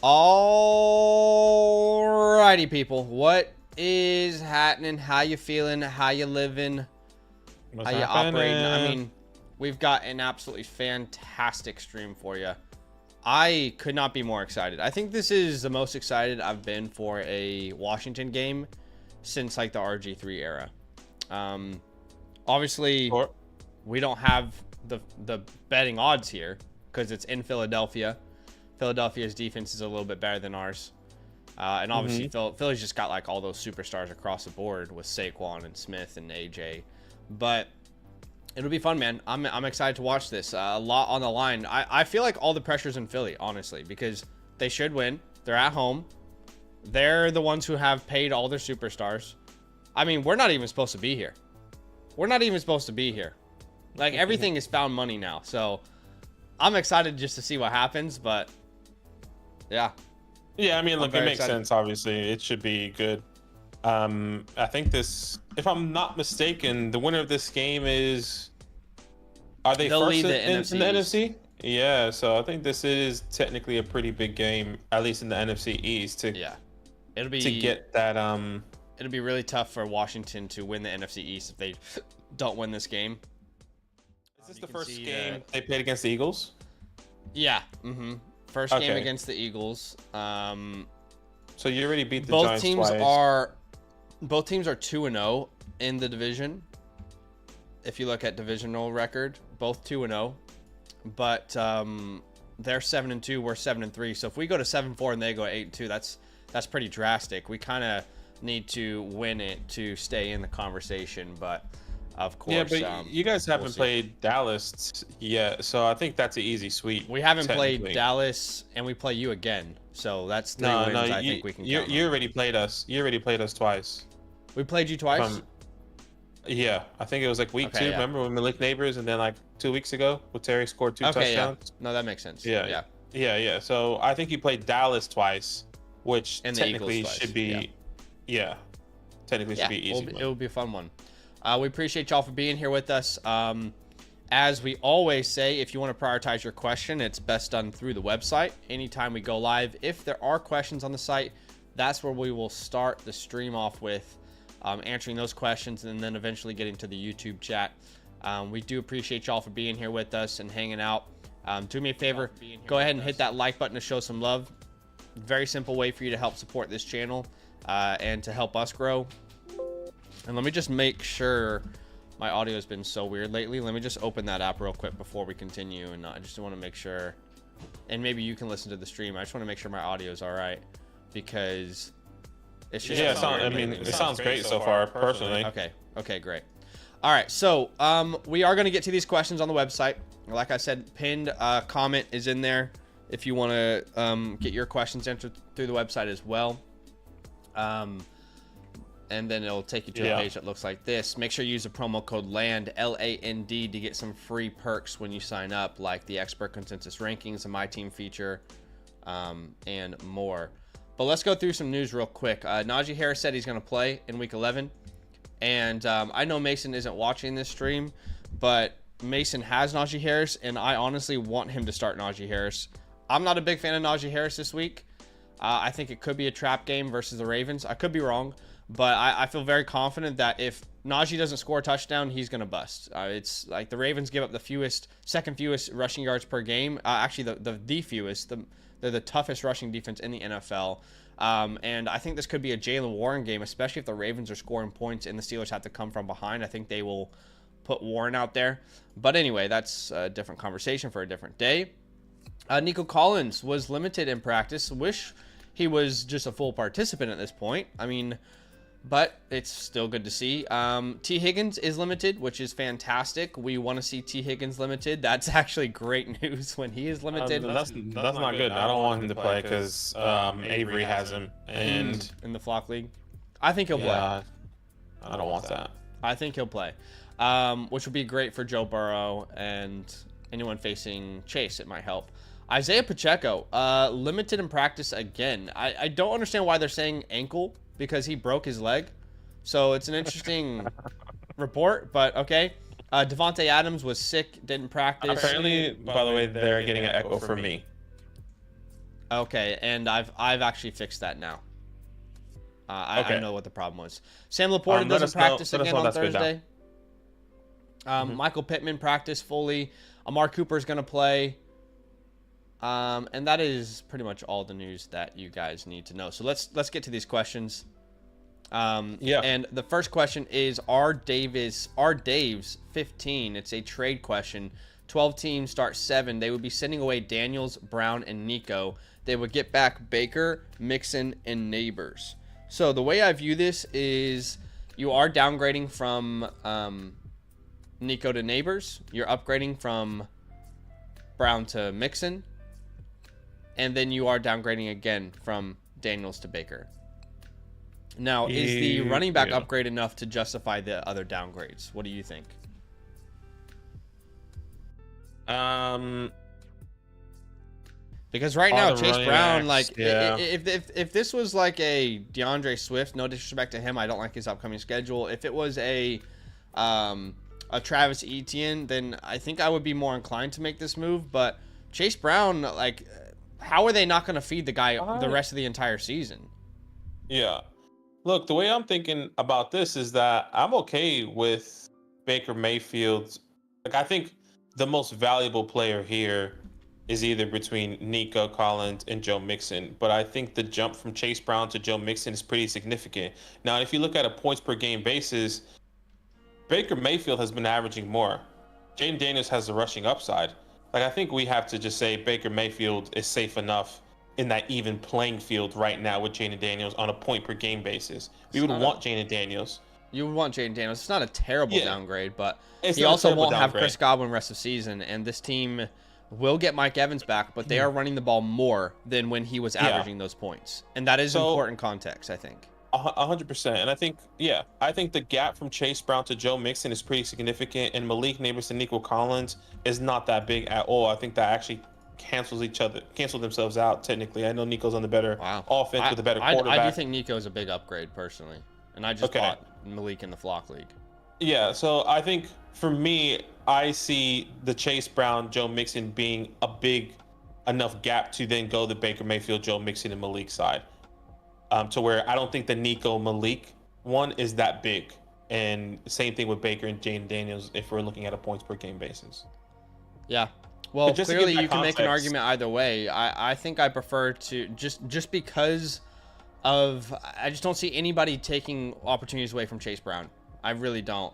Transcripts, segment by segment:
Alrighty, people. What is happening? How you feeling? How you living? What's How you operating? I happening? mean, we've got an absolutely fantastic stream for you. I could not be more excited. I think this is the most excited I've been for a Washington game since like the RG3 era. Obviously, Or, we don't have the betting odds here because it's in Philadelphia. Philadelphia's defense is a little bit better than ours. And obviously, Philly's just got like all those superstars across the board with Saquon and Smith and AJ. But it'll be fun, man. I'm excited to watch this. A lot on the line. I feel like all the pressure's in Philly, honestly, because they should win. They're at home. They're the ones who have paid all their superstars. I mean, we're not even supposed to be here. We're not even supposed to be here. Like, everything is found money now. So I'm excited just to see what happens, but yeah. yeah, I mean, look, it makes excited. sense. Obviously, it should be good. I think this, if I'm not mistaken, the winner of this game is. Are they They'll first lead the in the NFC East. NFC? Yeah, so I think this is technically a pretty big game, at least in the NFC East, to Yeah. It'll be to get that it'll be really tough for Washington to win the NFC East if they don't win this game. Is this You the can first see, game they played against the Eagles? Yeah. First game Okay. against the Eagles. So you already beat the Both Giants teams twice. are 2-0 in the division. If you look at divisional record, both 2-0. But they're 7-2, we're 7-3. So if we go to 7-4 and they go 8-2, that's pretty drastic. We kind of need to win it to stay in the conversation, but of course, Yeah, but you guys haven't we'll see. played Dallas yet, so I think that's an easy sweep. We haven't played technically. Dallas, and we play you again. So that's 3 No, wins no, I you, think we can you count you on. already played us. You already played us twice. We played you twice? Yeah, I think it was like week Okay, 2. yeah. Remember when we licked neighbors, and then like 2 weeks ago, when Terry scored 2 Okay, yeah. touchdowns. No, that makes sense. Yeah, yeah. So I think you played Dallas twice, which And the technically Eagles twice, should be, technically should be easy. It will be a fun one. We appreciate y'all for being here with us. As we always say, if you want to prioritize your question, it's best done through the website. Anytime we go live, if there are questions on the site, that's where we will start the stream off with answering those questions and then eventually getting to the YouTube chat. We do appreciate y'all for being here with us and hanging out. Do me a favor, go ahead and hit that like button to show some love. Very simple way for you to help support this channel and to help us grow. And let me just make sure my audio has been so weird lately. Let me just open that app real quick before we continue. And I just want to make sure, and maybe you can listen to the stream. I just want to make sure my audio is all right because it's just Yeah, it it sounds great so far, personally. Okay, great. All right, so we are going to get to these questions on the website. Like I said, pinned comment is in there if you want to get your questions answered through the website as well. And then it'll take you to a page that looks like this. Make sure you use the promo code LAND, LAND, to get some free perks when you sign up, like the expert consensus rankings, the My Team feature, and more. But let's go through some news real quick. Najee Harris said he's going to play in Week 11. And I know Mason isn't watching this stream, but Mason has Najee Harris, and I honestly want him to start Najee Harris. I'm not a big fan of Najee Harris this week. I think it could be a trap game versus the Ravens. I could be wrong, but I feel very confident that if Najee doesn't score a touchdown, he's going to bust. It's like the Ravens give up the second fewest rushing yards per game. Actually, the fewest. They're the toughest rushing defense in the NFL. And I think this could be a Jaylen Warren game, especially if the Ravens are scoring points and the Steelers have to come from behind. I think they will put Warren out there. But anyway, that's a different conversation for a different day. Nico Collins was limited in practice. Wish he was just a full participant at this point. I mean, but it's still good to see. T. Higgins is limited, which is fantastic. We want to see T. Higgins limited. That's actually great news when he is limited. That's not good. I don't want him to play because Avery has him, and in the Flock League, I think he'll play. I don't want that. I think he'll play, which would be great for Joe Burrow and anyone facing Chase. It might help. Isaiah Pacheco, limited in practice again. I don't understand why they're saying ankle, because he broke his leg. So it's an interesting report, but okay. Devontae Adams was sick, didn't practice. Apparently, by the way, they're getting an echo from me. Okay, and I've actually fixed that now. I know what the problem was. Sam Laporta doesn't practice again on Thursday. Michael Pittman practiced fully. Amari Cooper is going to play. And that is pretty much all the news that you guys need to know. So let's get to these questions. And the first question is Dave's 15. It's a trade question. 12 teams start 7. They would be sending away Daniels, Brown, and Nico. They would get back Baker, Mixon, and Neighbors. So the way I view this is you are downgrading from Nico to Neighbors. You're upgrading from Brown to Mixon. And then you are downgrading again from Daniels to Baker. Now, is the running back upgrade enough to justify the other downgrades? What do you think? Because right now, Chase Brown, if this was like a DeAndre Swift, no disrespect to him, I don't like his upcoming schedule. If it was a Travis Etienne, then I think I would be more inclined to make this move. But Chase Brown, how are they not going to feed the guy the rest of the entire season? Yeah. Look, the way I'm thinking about this is that I'm okay with Baker Mayfield. I think the most valuable player here is either between Nico Collins and Joe Mixon. But I think the jump from Chase Brown to Joe Mixon is pretty significant. Now, if you look at a points per game basis, Baker Mayfield has been averaging more. Jaden Daniels has the rushing upside. I think we have to just say Baker Mayfield is safe enough in that even playing field right now with Jaden Daniels on a point per game basis. We would want Jaden Daniels. You would want Jaden Daniels. It's not a terrible downgrade, but he also won't have Chris Godwin rest of season, and this team will get Mike Evans back, but they are running the ball more than when he was averaging those points. And that is important context, I think. 100%. And I think the gap from Chase Brown to Joe Mixon is pretty significant, and Malik Neighbors and Nico Collins is not that big at all. I think that actually cancel themselves out technically. I know Nico's on the better offense with a better quarterback. I do think Nico's a big upgrade personally, and I just bought Malik in the Flock League. Yeah, so I think for me, I see the Chase Brown, Joe Mixon being a big enough gap to then go the Baker Mayfield, Joe Mixon, and Malik side. To where I don't think the Nico Malik one is that big. And same thing with Baker and Jaden Daniels if we're looking at a points per game basis. Yeah. Well, clearly you can make an argument either way. I think I prefer to just because of I just don't see anybody taking opportunities away from Chase Brown. I really don't.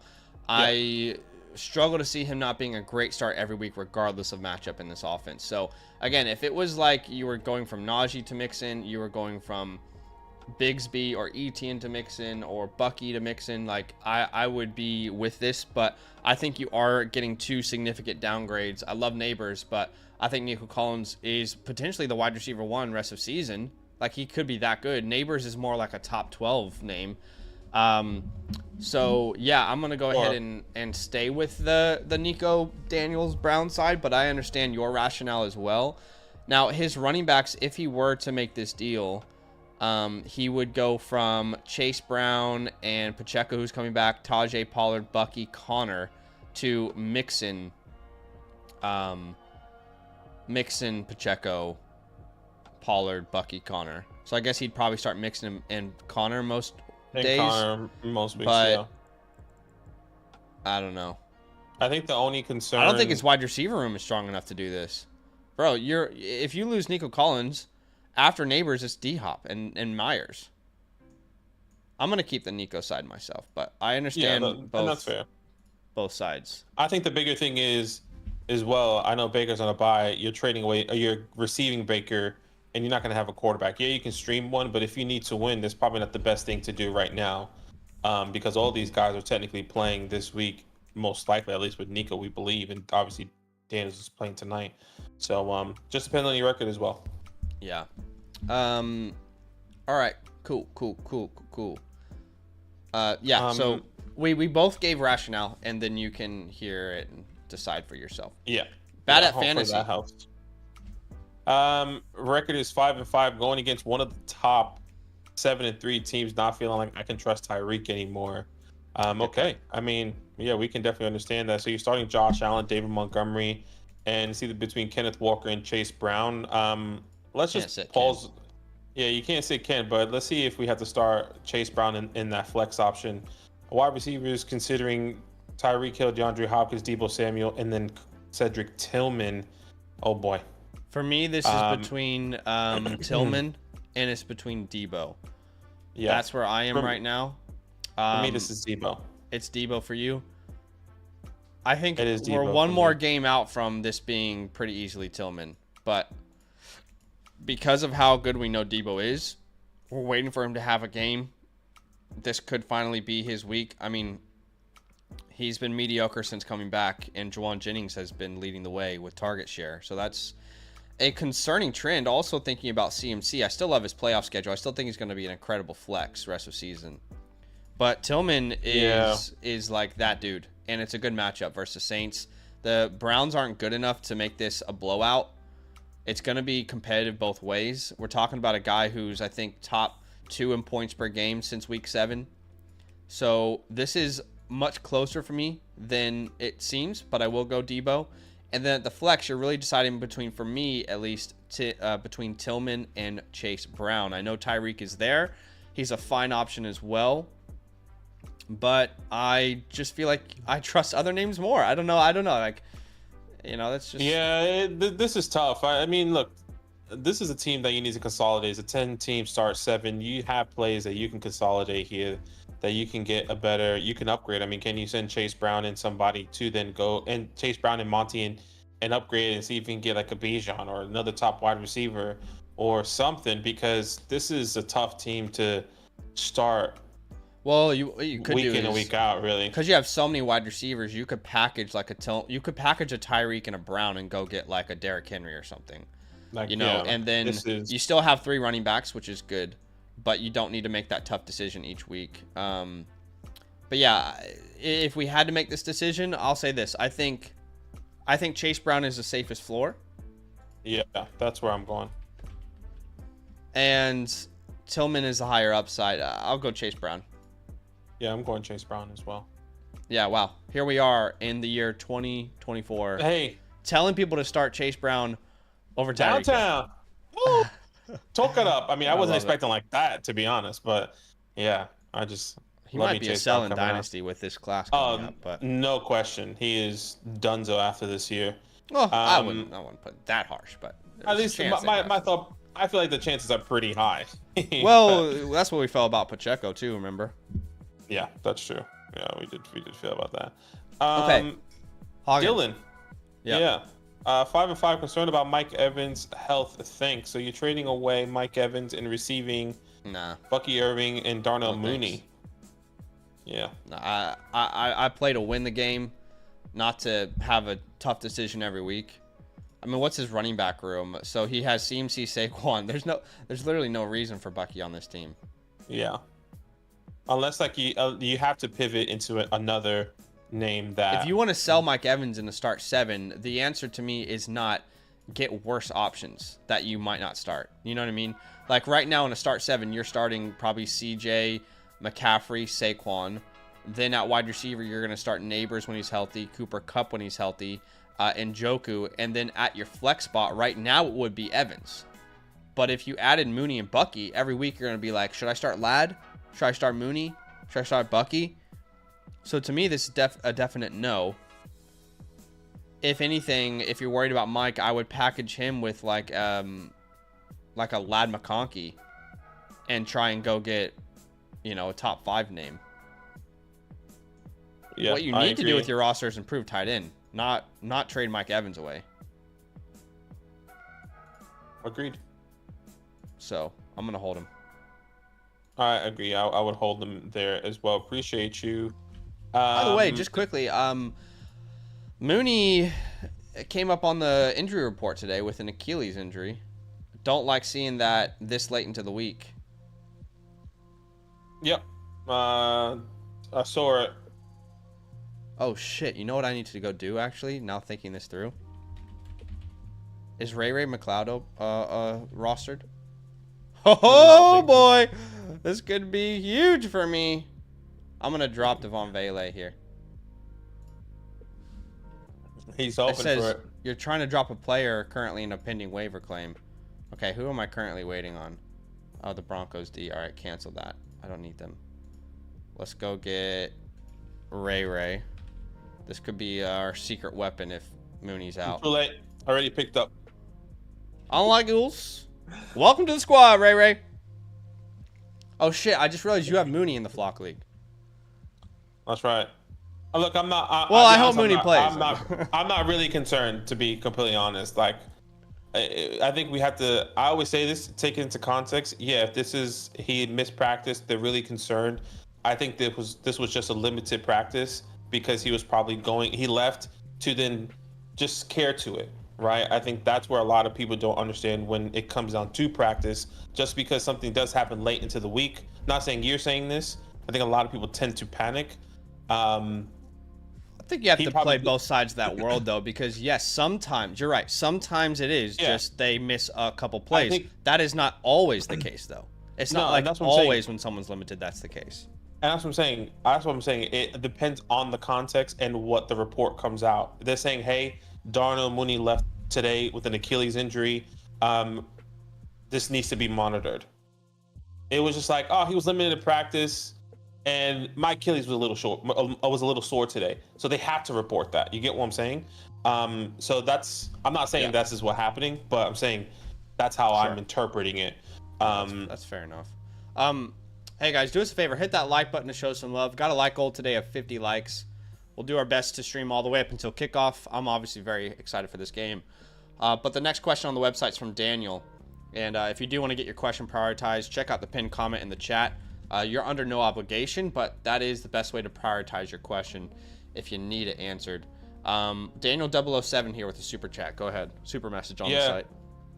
Yeah. I struggle to see him not being a great start every week regardless of matchup in this offense. So again, if it was like you were going from Najee to Mixon, you were going from Bigsby or Etienne to Mixon or Bucky to Mixon, I would be with this, but I think you are getting two significant downgrades. I love Neighbors, but I think Nico Collins is potentially the wide receiver 1 rest of season. He could be that good. Neighbors is more like a top 12 name. So yeah, I'm gonna go ahead and stay with the Nico Daniels Brown side, but I understand your rationale as well. Now his running backs, if he were to make this deal, he would go from Chase Brown and Pacheco, who's coming back, Tajay, Pollard, Bucky, Connor, to Mixon, Pacheco, Pollard, Bucky, Connor. So I guess he'd probably start Mixon and Connor most days. Connor most weeks, but I don't know. I think the only concern... I don't think his wide receiver room is strong enough to do this. Bro, if you lose Nico Collins... After Neighbors, it's D-Hop and Myers. I'm going to keep the Nico side myself, but I understand and that's fair. Both sides. I think the bigger thing is, as well, I know Baker's on a bye. You're trading away, or you're receiving Baker, and you're not going to have a quarterback. Yeah, you can stream one, but if you need to win, that's probably not the best thing to do right now, because all these guys are technically playing this week, most likely, at least with Nico, we believe, and obviously Daniels is playing tonight. So just depends on your record as well. Yeah. All right. Cool. So we both gave rationale, and then you can hear it and decide for yourself. Yeah. Bad at fantasy. That helps. Record is 5-5, going against one of the top 7-3 teams. Not feeling like I can trust Tyreek anymore. Okay. I mean, yeah, we can definitely understand that. So you're starting Josh Allen, David Montgomery, and it's either between Kenneth Walker and Chase Brown. let's Can't just sit pause. Yeah, you can't say Ken, but let's see if we have to start Chase Brown in that flex option. Wide receivers considering Tyreek Hill, DeAndre Hopkins, Debo Samuel, and then Cedric Tillman. Oh boy. For me, this is between Tillman and it's between Debo. Yeah. That's where I am right now. For me, this is Debo. It's Debo for you. I think It is we're Debo one for more me. game out from this being pretty easily Tillman, but because of how good we know Debo is, we're waiting for him to have a game. This could finally be his week. I mean, he's been mediocre since coming back, and Juwan Jennings has been leading the way with target share. So that's a concerning trend. Also thinking about CMC, I still love his playoff schedule. I still think he's going to be an incredible flex rest of season. But Tillman is like that dude, and it's a good matchup versus Saints. The Browns aren't good enough to make this a blowout. It's going to be competitive both ways. We're talking about a guy who's, I think, top 2 in points per game since week 7. So this is much closer for me than it seems, but I will go Debo. And then at the flex, you're really deciding between, for me at least, between Tillman and Chase Brown. I know Tyreek is there. He's a fine option as well. But I just feel like I trust other names more. I don't know. Like, that's just... Yeah, this is tough. I mean, look, this is a team that you need to consolidate. It's a 10-team start 7. You have plays that you can consolidate here, that you can get you can upgrade. I mean, can you send Chase Brown and somebody to then go and Chase Brown and Monty and upgrade and see if you can get like a Bijan or another top wide receiver or something? Because this is a tough team to start. Well, you could week do in and week out, really, because you have so many wide receivers. You could package like you could package a Tyreek and a Brown and go get like a Derrick Henry or something, and then you still have 3 running backs, which is good, but you don't need to make that tough decision each week. But yeah, if we had to make this decision, I'll say this: I think Chase Brown is the safest floor. Yeah, that's where I'm going. And Tillman is the higher upside. I'll go Chase Brown. Yeah, I'm going Chase Brown as well. Yeah, wow. Here we are in the year 2024. Hey, telling people to start Chase Brown over Tyreek. Downtown. Woo! Talk it up. I mean, I wasn't expecting like that, to be honest, but yeah, he might be a sell in Dynasty with this class coming up, but no question, he is donezo after this year. Well, I wouldn't put it that harsh, but at least my thought. I feel like the chances are pretty high. Well, that's what we felt about Pacheco too. Remember? Yeah, that's true. Yeah, we did feel about that. Okay. Dylan. Yep. Yeah. 5 and 5 concerned about Mike Evans' health. Thanks. So you're trading away Mike Evans and receiving Bucky Irving and Darnell Mooney. Yeah. I play to win the game, not to have a tough decision every week. I mean, what's his running back room? So he has CMC, Saquon. There's literally no reason for Bucky on this team. Yeah. Unless like you have to pivot into another name that. If you want to sell Mike Evans in the start 7, the answer to me is not get worse options that you might not start. You know what I mean? Like right now in a start 7, you're starting probably CJ, McCaffrey, Saquon. Then at wide receiver, you're going to start Neighbors when he's healthy, Cooper Kupp when he's healthy, and Njoku. And then at your flex spot right now, it would be Evans. But if you added Mooney and Bucky, every week you're going to be like, should I start Ladd? Should I start Mooney? Should I start Bucky? So to me, this is a definite no. If anything, if you're worried about Mike, I would package him with like a Ladd McConkey and try and go get, a top 5 name. Yeah, what you need to do with your roster is improve tight end, not trade Mike Evans away. Agreed. So I'm gonna hold him. I agree. I would hold them there as well. Appreciate you. By the way, just quickly, Mooney came up on the injury report today with an Achilles injury. Don't like seeing that this late into the week. Yep. I saw it. Oh shit! You know what I need to go do actually? Now thinking this through, is Ray McLeod rostered? Oh boy, this could be huge for me. I'm gonna drop Devon Vele here. He's open for it. You're trying to drop a player currently in a pending waiver claim. Okay, who am I currently waiting on? Oh, the Broncos D. All right, cancel that. I don't need them. Let's go get Ray. This could be our secret weapon if Mooney's out. Too late. Already picked up. Unlike Ghouls. Welcome to the squad, Ray. Oh, shit. I just realized you have Mooney in the Flock League. That's right. Look, I'm not. I hope Mooney plays. I'm not really concerned, to be completely honest. Like, I think we have to. I always say this, take it into context. Yeah, if he missed practice, they're really concerned. I think this was just a limited practice because he was probably he left to then just care to it, right? I think that's where a lot of people don't understand when it comes down to practice. Just because something does happen late into the week. Not saying you're saying this. I think a lot of people tend to panic. I think you have to play both sides of that world, though, because yes, sometimes you're right. Sometimes it is just they miss a couple plays. That is not always the case, though. It's not like always when someone's limited that's the case. And that's what I'm saying. That's what I'm saying. It depends on the context and what the report comes out. They're saying, hey, Darnell Mooney left today with an Achilles injury. This needs to be monitored. It was just like, oh, he was limited in practice. And my Achilles was a little short. I was a little sore today, so they have to report that. You get what I'm saying? So I'm not saying this is what's happening, but I'm saying that's how I'm interpreting it. That's fair enough. Hey guys, do us a favor, hit that like button to show some love. Got a like goal today of 50 likes. We'll do our best to stream all the way up until kickoff. I'm obviously very excited for this game. But the next question on the website is from Daniel, and if you do want to get your question prioritized, check out the pinned comment in the chat. You're under no obligation, but that is the best way to prioritize your question if you need it answered. Daniel 007 here with a super chat. Go ahead. Super message on the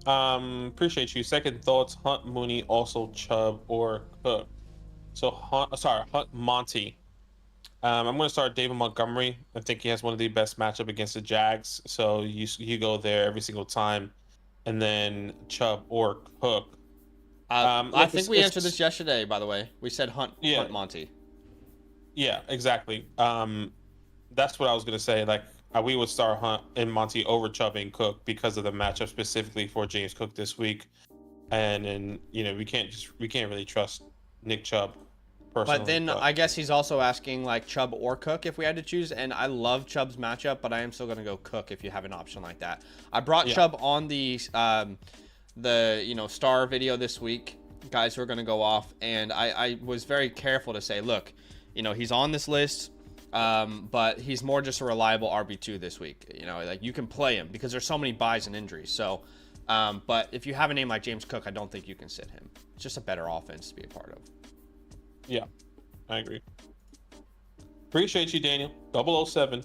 site. Appreciate you. Second thoughts, Hunt, Mooney, also Chubb or Cook. So, Hunt, Monty. I'm going to start David Montgomery. I think he has one of the best matchup against the Jags. So you go there every single time. And then Chubb or Cook. I think we answered this yesterday, by the way. We said Hunt Monty. Yeah, exactly. That's what I was going to say. Like, we would start Hunt and Monty over Chubb and Cook because of the matchup specifically for James Cook this week. And then, we can't really trust Nick Chubb personally. But then I guess he's also asking, like, Chubb or Cook if we had to choose. And I love Chubb's matchup, but I am still going to go Cook if you have an option like that. I brought Chubb on the star video this week, guys who are going to go off, and I was very careful to say, look, he's on this list, but he's more just a reliable RB2 this week. Like, you can play him because there's so many buys and injuries. So but if you have a name like James Cook, I don't think you can sit him. It's just a better offense to be a part of. Yeah, I agree. Appreciate you, Daniel 007.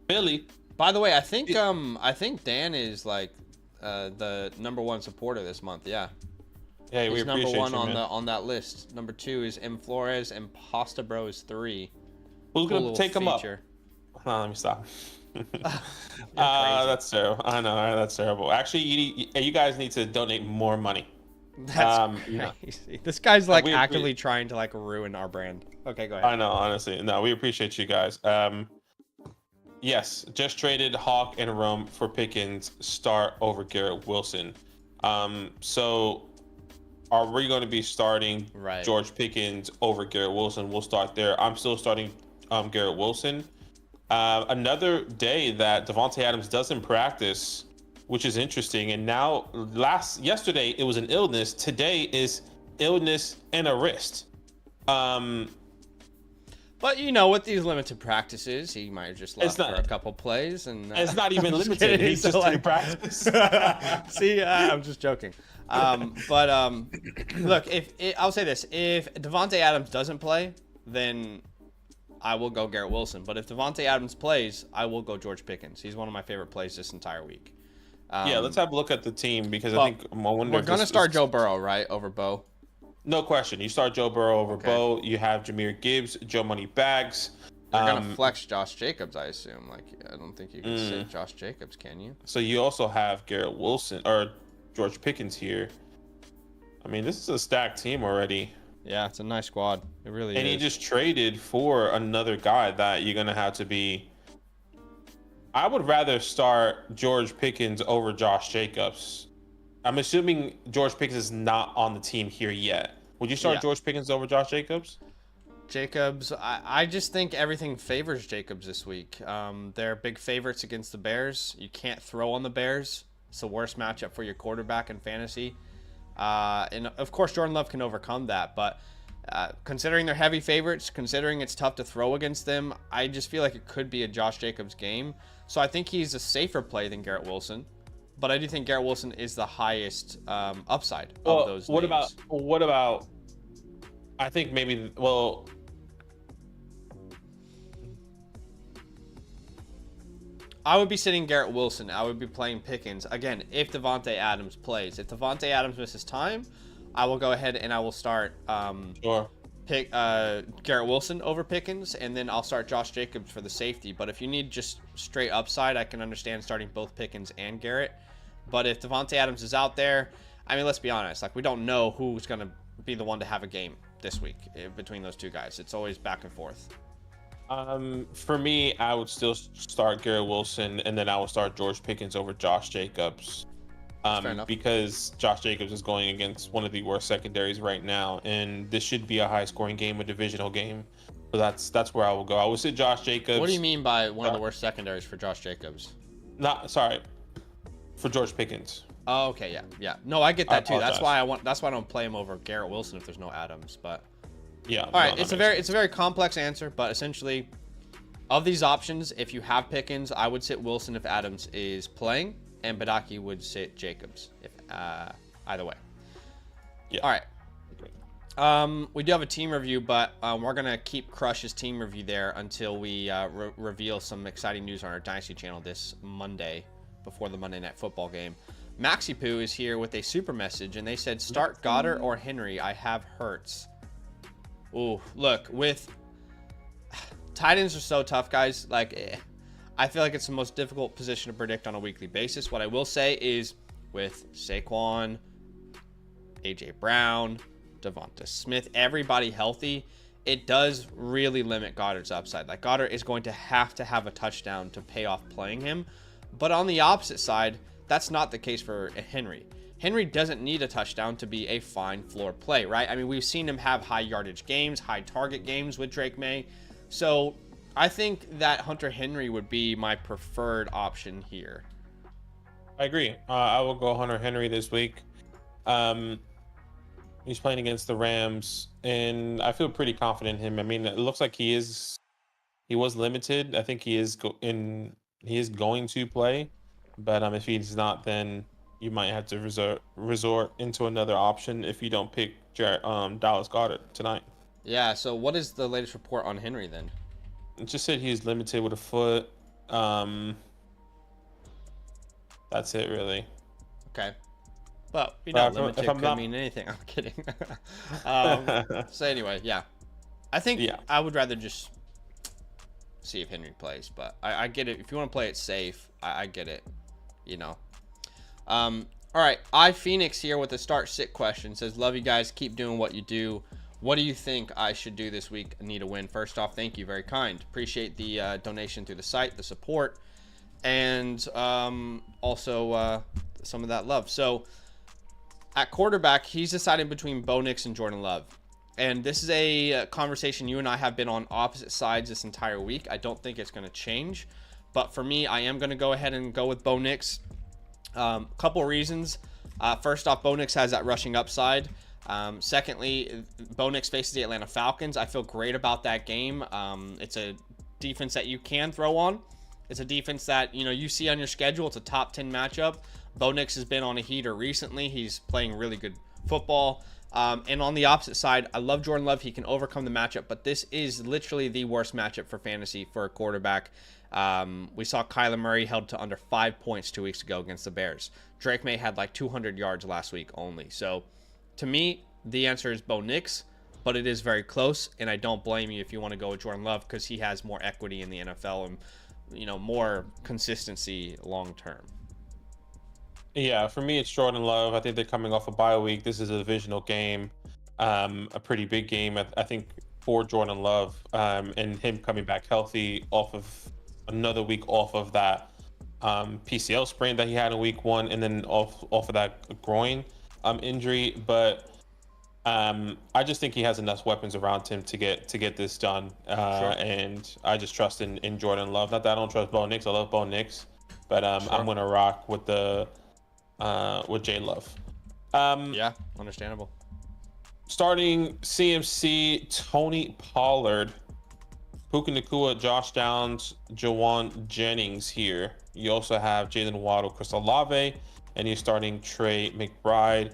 Billy, by the way, I think Dan is like the #1 supporter this month. Yeah, we appreciate number one you, on that list. Number 2 is M Flores, and Pasta Bro is 3. Who's gonna take him up? Let me stop. That's terrible. I know, that's terrible. Actually, you guys need to donate more money. That's crazy. This guy's like actively trying to like ruin our brand. Okay, go ahead. I know, honestly. No, we appreciate you guys. Yes, just traded Hawk and Rome for Pickens, start over Garrett Wilson. So are we going to be starting George Pickens over Garrett Wilson? We'll start there. I'm still starting Garrett Wilson. Another day that Devontae Adams doesn't practice, which is interesting. And now yesterday it was an illness. Today is illness and a wrist. But with these limited practices, he might have just left for a couple plays, and it's not even limited. He's just in practice. See, I'm just joking. But look, I'll say this: if Devontae Adams doesn't play, then I will go Garrett Wilson. But if Devontae Adams plays, I will go George Pickens. He's one of my favorite plays this entire week. Let's have a look at the team because I think we're going to start Joe Burrow, right, over Bo. No question. You start Joe Burrow over Bo. You have Jahmyr Gibbs, Joe Money Bags. You're going to flex Josh Jacobs, I assume. Like, I don't think you can sit Josh Jacobs, can you? So you also have Garrett Wilson or George Pickens here. I mean, this is a stacked team already. Yeah, it's a nice squad. It really is. And he just traded for another guy that you're going to have to be. I would rather start George Pickens over Josh Jacobs. I'm assuming George Pickens is not on the team here yet. Would you start Yeah. George Pickens over Josh Jacobs? Jacobs, I just think everything favors Jacobs this week. They're big favorites against the Bears. You can't throw on the Bears. It's the worst matchup for your quarterback in fantasy. And of course, Jordan Love can overcome that. But considering they're heavy favorites, considering it's tough to throw against them, I just feel like it could be a Josh Jacobs game. So I think he's a safer play than Garrett Wilson. But I do think Garrett Wilson is the highest upside of those names. What about? I think maybe. Well, I would be sitting Garrett Wilson. I would be playing Pickens. Again, if Devontae Adams plays. If Devontae Adams misses time, I will go ahead and I will start Garrett Wilson over Pickens, and then I'll start Josh Jacobs for the safety. But if you need just straight upside, I can understand starting both Pickens and Garrett. But if Devontae Adams is out there, I mean, let's be honest. Like, we don't know who's going to be the one to have a game this week between those two guys. It's always back and forth. For me, I would still start Garrett Wilson, and then I would start George Pickens over Josh Jacobs. Because Josh Jacobs is going against one of the worst secondaries right now, and this should be a high-scoring game, a divisional game. So that's where I will go. I would say Josh Jacobs. What do you mean by one of the worst secondaries for Josh Jacobs? For George Pickens. Oh, okay, yeah. No, I get that too. That's why I don't play him over Garrett Wilson if there's no Adams. But yeah. All right, it's a very complex answer, but essentially, of these options, if you have Pickens, I would sit Wilson if Adams is playing, and Badaki would sit Jacobs if either way. Yeah. All right. We do have a team review, but we're gonna keep Crush's team review there until we reveal some exciting news on our Dynasty channel this Monday before the Monday Night Football game. Maxi Poo is here with a super message, and they said, start Goddard or Henry. I have Hurts. Ooh, look, with tight ends are so tough, guys. Like, I feel like it's the most difficult position to predict on a weekly basis. What I will say is with Saquon, AJ Brown, Devonta Smith, everybody healthy, it does really limit Goddard's upside. Like, Goddard is going to have a touchdown to pay off playing him. But on the opposite side, that's not the case for Henry. Henry doesn't need a touchdown to be a fine floor play, right? I mean, we've seen him have high yardage games, high target games with Drake May. So I think that Hunter Henry would be my preferred option here. I agree. I will go Hunter Henry this week. He's playing against the Rams, and I feel pretty confident in him. I mean, it looks like he was limited. I think he is going to play, but if he's not, then you might have to resort into another option if you don't pick Dallas Goedert tonight. Yeah, so what is the latest report on Henry then? It just said he's limited with a foot. That's it, really. Okay. But limited could mean anything. I'm kidding. So anyway, yeah. I think I would rather just see if Henry plays, but I get it. If you want to play it safe, I get it, all right, Phoenix here with a start sit question. Says, love you guys, keep doing what you do. What do you think I should do this week? I need a win. First off, thank you, very kind. Appreciate the donation through the site, the support, and also some of that love. So at quarterback, he's deciding between Bo Nix and Jordan Love. And this is a conversation you and I have been on opposite sides this entire week. I don't think it's going to change. But for me, I am going to go ahead and go with Bo Nix. Couple reasons. First off, Bo Nix has that rushing upside. Secondly, Bo Nix faces the Atlanta Falcons. I feel great about that game. It's a defense that you can throw on. It's a defense that, you see on your schedule. It's a top 10 matchup. Bo Nix has been on a heater recently. He's playing really good football. And on the opposite side, I love Jordan Love. He can overcome the matchup, but this is literally the worst matchup for fantasy for a quarterback. We saw Kyler Murray held to under 5 points 2 weeks ago against the Bears. Drake May had like 200 yards last week only. So to me, the answer is Bo Nix, but it is very close, and I don't blame you if you want to go with Jordan Love because he has more equity in the NFL and, more consistency long term. Yeah, for me, it's Jordan Love. I think they're coming off a bye week. This is a divisional game, a pretty big game, I think, for Jordan Love, and him coming back healthy off of another week off of that PCL sprain that he had in week 1, and then off of that groin injury. But I just think he has enough weapons around him to get this done. Sure. And I just trust in Jordan Love. Not that I don't trust Bo Nix. I love Bo Nix, but Sure. I'm gonna rock with Jay Love. Yeah, understandable. Starting CMC, Tony Pollard, Puka Nacua, Josh Downs, Jawan Jennings here. You also have Jalen Waddle, Chris Olave, and you're starting Trey McBride.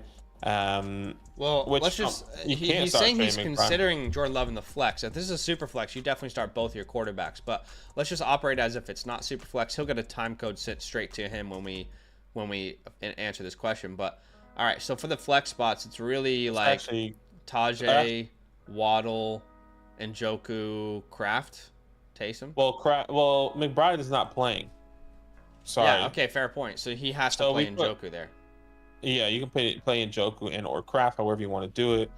Well, let's just. He's saying he's McBride. considering Jordan Love in the flex. If this is a super flex, you definitely start both your quarterbacks. But let's just operate as if it's not super flex. He'll get a time code sent straight to him when we answer this question. But all right, so for the flex spots, it's really like Tajay, Waddle, Njoku, Kraft, Taysom. Well, McBride is not playing. Sorry. Yeah. Okay. Fair point. So he has to play Njoku there. Yeah, you can play Njoku and or Kraft, however you want to do it.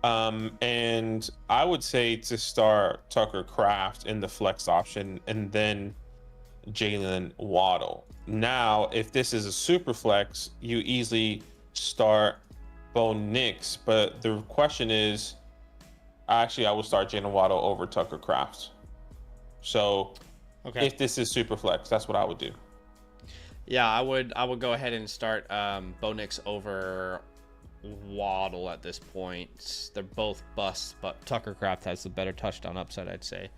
And I would say to start Tucker Kraft in the flex option, and then Jalen Waddle. Now, if this is a super flex, you easily start Bo Nix. But the question is, actually, I would start Jalen Waddle over Tucker Kraft. So, if this is super flex, that's what I would do. Yeah, I would go ahead and start Bo Nix over Waddle at this point. They're both busts, but Tucker Kraft has the better touchdown upside, I'd say.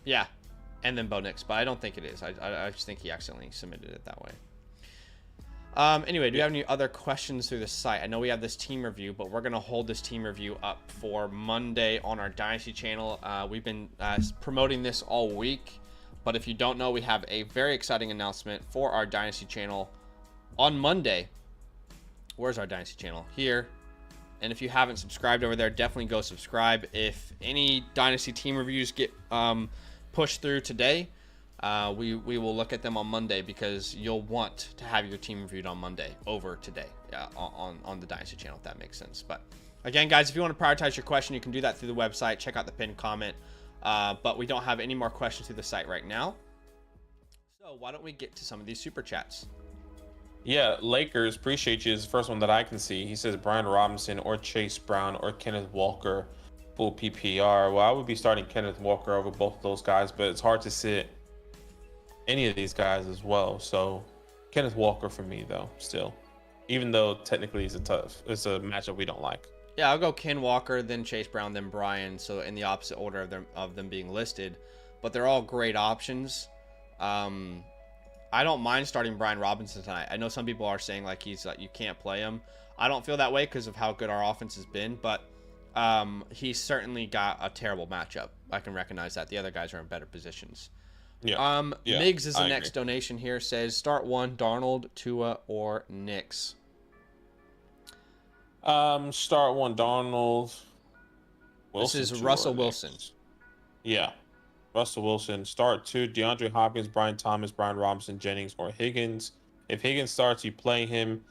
Yeah, and then Bo Nix, but I don't think it is. I just think he accidentally submitted it that way. Anyway, do you have any other questions through the site? I know we have this team review, but we're going to hold this team review up for Monday on our Dynasty channel. We've been promoting this all week, but if you don't know, we have a very exciting announcement for our Dynasty channel on Monday. Where's our Dynasty channel? Here. And if you haven't subscribed over there, definitely go subscribe. If any Dynasty team reviews get pushed through today, we will look at them on Monday, because you'll want to have your team reviewed on Monday over today on the Dynasty channel, if that makes sense. But again, guys, if you want to prioritize your question, you can do that through the website. Check out the pinned comment. But we don't have any more questions through the site right now. So why don't we get to some of these super chats? Yeah, Lakers, appreciate you. Is the first one that I can see. He says Brian Robinson or Chase Brown or Kenneth Walker, full PPR. Well, I would be starting Kenneth Walker over both of those guys, but it's hard to sit any of these guys as well. So Kenneth Walker for me, though, still, even though technically it's a matchup we don't like. Yeah, I'll go Ken Walker, then Chase Brown, then Brian. So in the opposite order of them being listed, but they're all great options. I don't mind starting Brian Robinson tonight. I know some people are saying like you can't play him. I don't feel that way because of how good our offense has been, but he's certainly got a terrible matchup. I can recognize that. The other guys are in better positions. Yeah. Miggs is the next donation here. Says start one, Darnold, Tua, or Nix. Start one, Darnold. Wilson, this is Russell Wilson. Yeah. Russell Wilson. Start two, DeAndre Hopkins, Brian Thomas, Brian Robinson, Jennings, or Higgins. If Higgins starts, you play him.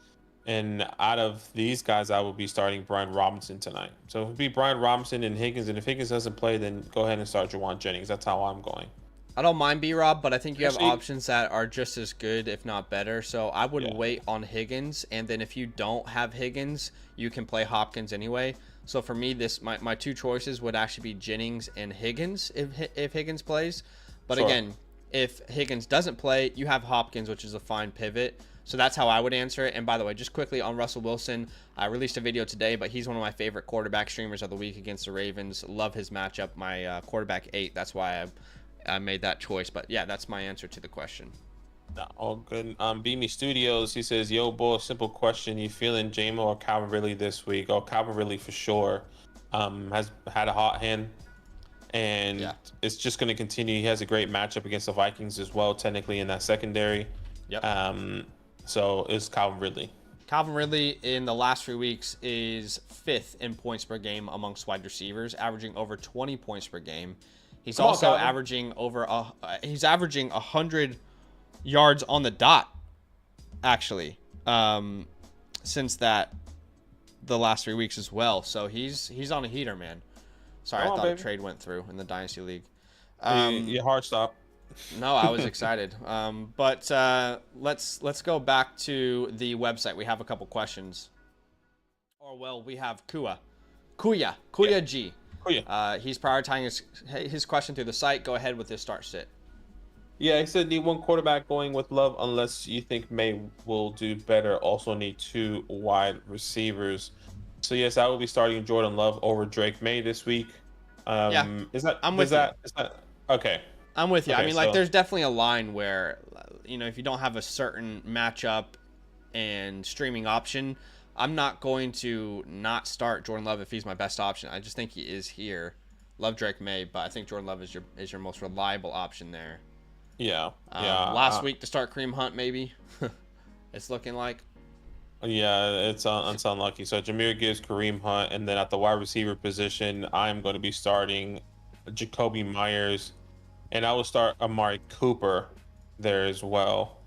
And out of these guys, I will be starting Brian Robinson tonight. So it would be Brian Robinson and Higgins. And if Higgins doesn't play, then go ahead and start Jawan Jennings. That's how I'm going. I don't mind B-Rob, but I think you have options that are just as good, if not better. So I would wait on Higgins, and then if you don't have Higgins, you can play Hopkins anyway. So for me, my two choices would actually be Jennings and Higgins if Higgins plays. But again, if Higgins doesn't play, you have Hopkins, which is a fine pivot. So that's how I would answer it. And by the way, just quickly on Russell Wilson, I released a video today, but he's one of my favorite quarterback streamers of the week against the Ravens. Love his matchup. My quarterback 8. That's why I made that choice. But yeah, that's my answer to the question. All good. Beamy Studios, he says, yo, boy, simple question. You feeling J-Mo or Calvin Ridley this week? Oh, Calvin Ridley for sure. Has had a hot hand. And it's just going to continue. He has a great matchup against the Vikings as well, technically, in that secondary. Yep. So it's Calvin Ridley. Calvin Ridley in the last 3 weeks is 5th in points per game amongst wide receivers, averaging over 20 points per game. He's also averaging he's averaging 100 yards on the dot, actually, since the last 3 weeks as well. So he's on a heater, man. Sorry, I thought a trade went through in the Dynasty League. Your heart stop. No, I was excited. But let's go back to the website. We have a couple questions. Or well, we have Kuya G. He's prioritizing his question through the site. Go ahead with his start sit. Yeah, he said need one quarterback going with Love unless you think May will do better. Also need 2 wide receivers. So yes, I will be starting Jordan Love over Drake May this week. Yeah, is that I'm with you. Is that okay? I'm with you. Okay, I mean, like, there's definitely a line where, you know, if you don't have a certain matchup and streaming option, I'm not going to not start Jordan Love if he's my best option. I just think he is here. Love Drake May, but I think Jordan Love is your most reliable option there. Yeah. Last week to start Kareem Hunt, maybe. It's looking like. Yeah, it's unlucky. So Jameer gives Kareem Hunt, and then at the wide receiver position, I'm going to be starting Jacoby Myers, and I will start Amari Cooper there as well.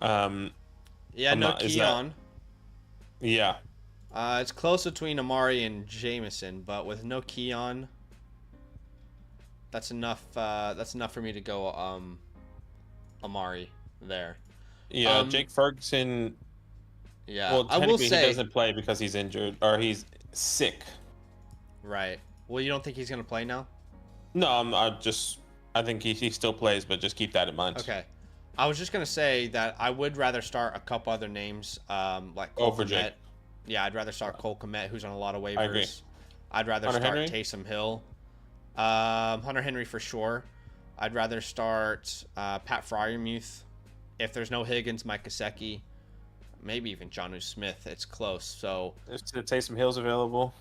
Yeah, no Keon. Yeah. It's close between Amari and Jameson, but with no Keon, that's enough. That's enough for me to go Amari there. Yeah, Jake Ferguson. Yeah, well, I will say he doesn't play because he's injured or he's sick. Right. Well, you don't think he's gonna play now? No, I think he still plays, but just keep that in mind. Okay. I was just gonna say that I would rather start a couple other names, like Cole over Kmet. Jake. Yeah, I'd rather start Cole Kmet, who's on a lot of waivers. I agree. I'd rather Hunter start Henry? Taysom Hill. Hunter Henry for sure. I'd rather start Pat Fryermuth. If there's no Higgins, Mike Gesicki, maybe even Jonnu Smith. It's close. So If Taysom Hill's available.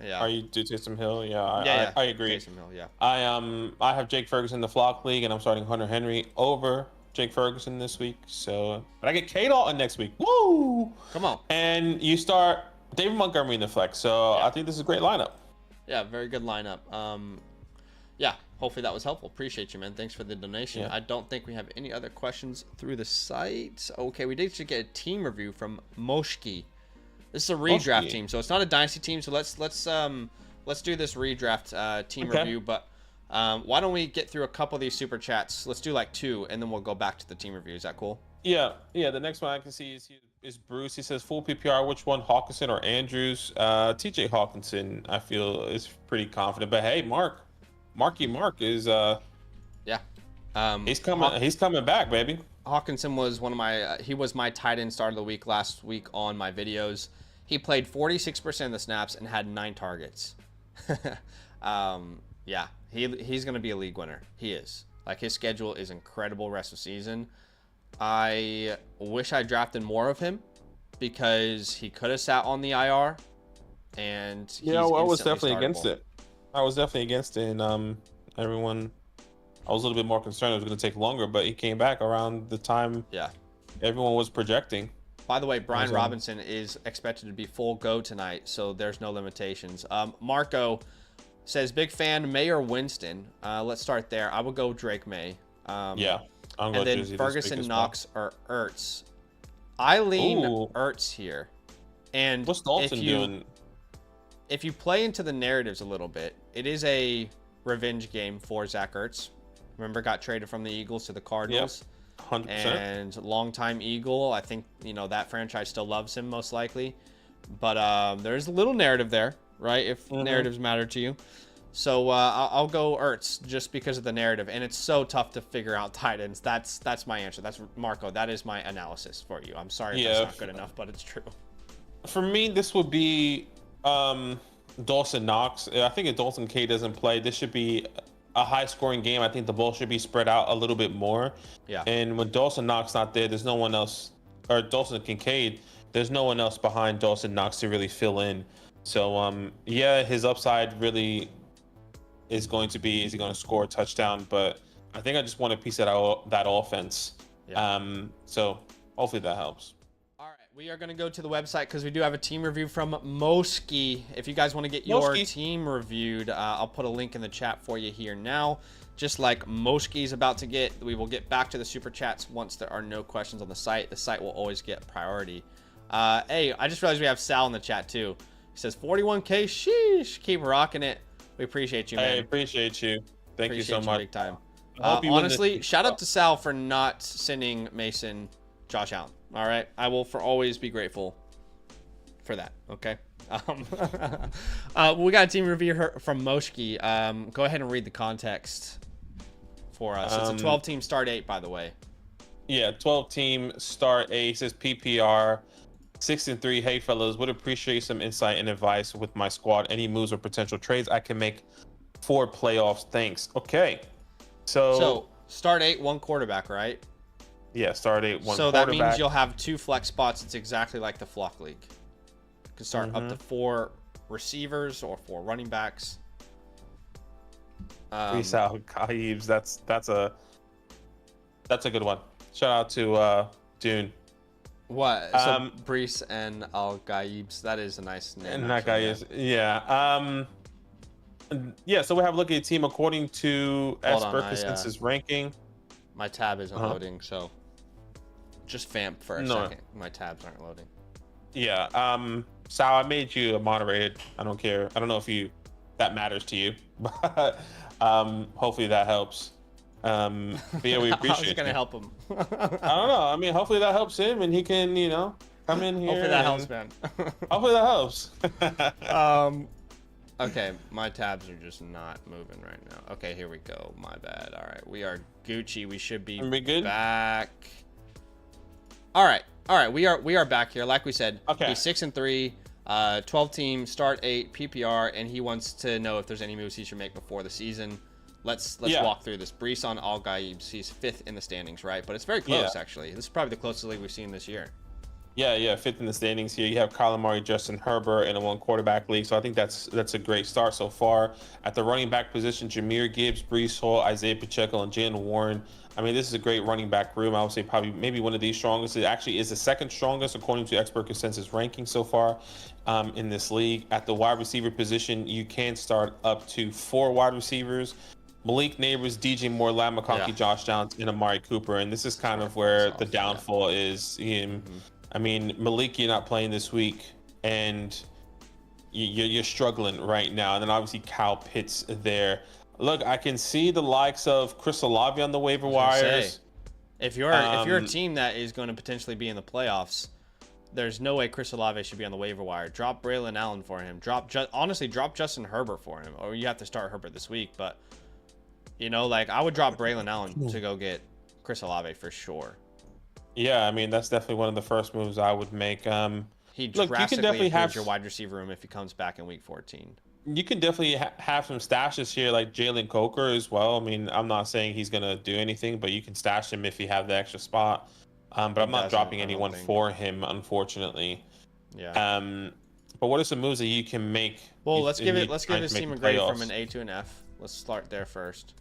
yeah. Are you do Taysom Hill? Yeah, I agree. Taysom Hill, yeah. I have Jake Ferguson in the Flock League, and I'm starting Hunter Henry over Jake Ferguson this week. So, but I get K Dalton next week. Woo! Come on. And you start David Montgomery in the flex. So I think this is a great lineup. Yeah, very good lineup. Yeah, hopefully that was helpful. Appreciate you, man. Thanks for the donation. Yeah. I don't think we have any other questions through the site. Okay, we did just get a team review from Moshki. This is a redraft team, so it's not a dynasty team. So let's do this redraft team review. But why don't we get through a couple of these super chats? Let's do like 2, and then we'll go back to the team review. Is that cool? Yeah. The next one I can see is Bruce. He says full PPR. Which one, Hawkinson or Andrews? TJ Hawkinson, I feel is pretty confident. But hey, Marky Mark is yeah. He's coming back, baby. Hawkinson was one of my he was my tight end start of the week last week on my videos. He played 46% of the snaps and had 9 targets. Yeah, he's going to be a league winner. He is. Like, his schedule is incredible rest of season. I wish I drafted more of him because he could have sat on the IR, and he's I was instantly definitely against startable. it. I was definitely against it, and everyone. I was a little bit more concerned it was going to take longer, but he came back around the time everyone was projecting. By the way, Brian Robinson is expected to be full go tonight, so there's no limitations. Marco says, big fan, May or Winston. Let's start there. I would go Drake May. I'm and then Ferguson, Knox, or Ertz. I lean Ertz here. And what's Dalton doing? If you play into the narratives a little bit, it is a revenge game for Zach Ertz. Remember, got traded from the Eagles to the Cardinals. Yep, 100%. And longtime Eagle. I think, that franchise still loves him most likely. But there's a little narrative there, right? If narratives matter to you. So I'll go Ertz just because of the narrative. And it's so tough to figure out tight ends. That's my answer. That's Marco. That is my analysis for you. I'm sorry if that's not good enough, but it's true. For me, this would be Dawson Knox. I think if Dalton K doesn't play, this should be a high-scoring game. I think the ball should be spread out a little bit more. Yeah. And when Dawson Knox not there, there's no one else, or Dawson Kincaid, there's no one else behind Dawson Knox to really fill in. So, his upside really is going to be, is he going to score a touchdown? But I think I just want a piece of that offense. Yeah. So hopefully that helps. We are going to go to the website because we do have a team review from Moski. If you guys want to get your team reviewed, I'll put a link in the chat for you here now. Just like Moski's about to get, we will get back to the super chats once there are no questions on the site. The site will always get priority. Hey, I just realized we have Sal in the chat too. He says 41K, sheesh, keep rocking it. We appreciate you, man. I appreciate you. Thank you so Appreciate much. Big time. I hope you win Honestly, this. shout out to Sal for not sending Mason Josh Allen. All right, I will for always be grateful for that. Okay. We got a team review from Moshki. Go ahead and read the context for us. It's a 12-team start 8, by the way. Yeah, 12-team start 8. It says PPR 6-3. Hey fellas, would appreciate some insight and advice with my squad. Any moves or potential trades I can make for playoffs. Thanks. Okay. So start 8, 1 quarterback, right? Yeah, start 8, 1 quarterback. So that means you'll have 2 flex spots. It's exactly like the Flock League. You can start up to 4 receivers or 4 running backs. Peace out, Kaibs. That's a good one. Shout out to Dune. What? So Brees and Al Gaibs. That is a nice name. And that guy is, yeah. Yeah, so we have a look at the team according to Expert Consensus ranking. My tab isn't loading, so just vamp for a second. My tabs aren't loading. Yeah. Sal, I made you a moderator. I don't care. I don't know if that matters to you, but hopefully that helps. But yeah, we appreciate it. How's it gonna help him? I don't know. I mean, hopefully that helps him, and he can, come in here. Hopefully that helps, man. Hopefully that helps. Okay, my tabs are just not moving right now. Okay, here we go. My bad. All right, we are Gucci. We should be good? Back. All right, we are back here. Like we said, okay. He's 6-3, 12-team, start 8, PPR, and he wants to know if there's any moves he should make before the season. Let's walk through this. Brees on Al Gaibs. He's 5th in the standings, right? But it's very close, actually. This is probably the closest league we've seen this year. Yeah, 5th in the standings here. You have Kyler Murray, Justin Herbert in a 1 quarterback league. So I think that's a great start so far. At the running back position, Jahmyr Gibbs, Brees Hall, Isaiah Pacheco, and Jaylen Warren. I mean, this is a great running back room. I would say probably maybe one of the strongest. It actually is the 2nd strongest according to Expert Consensus ranking so far in this league. At the wide receiver position, you can start up to 4 wide receivers. Malik Neighbors, DJ Moore, Lam McConkey, Josh Downs, and Amari Cooper. And this is kind of where the downfall is. I mean, Malik, you're not playing this week, and you're struggling right now. And then obviously Kyle Pitts there. Look, I can see the likes of Chris Olave on the waiver wires. If you're a team that is going to potentially be in the playoffs, there's no way Chris Olave should be on the waiver wire. Drop Braylon Allen for him. Honestly, drop Justin Herbert for him. Or you have to start Herbert this week, but I would drop Braylon Allen to go get Chris Olave for sure. Yeah, I mean, that's definitely one of the first moves I would make. He drastically improves your wide receiver room if he comes back in week 14. You can definitely have some stashes here, like Jalen Coker as well. I mean, I'm not saying he's going to do anything, but you can stash him if you have the extra spot. But I'm not dropping anyone for him, unfortunately. Yeah. But what are some moves that you can make? Well, let's give this team a grade from an A to an F. Let's start there first.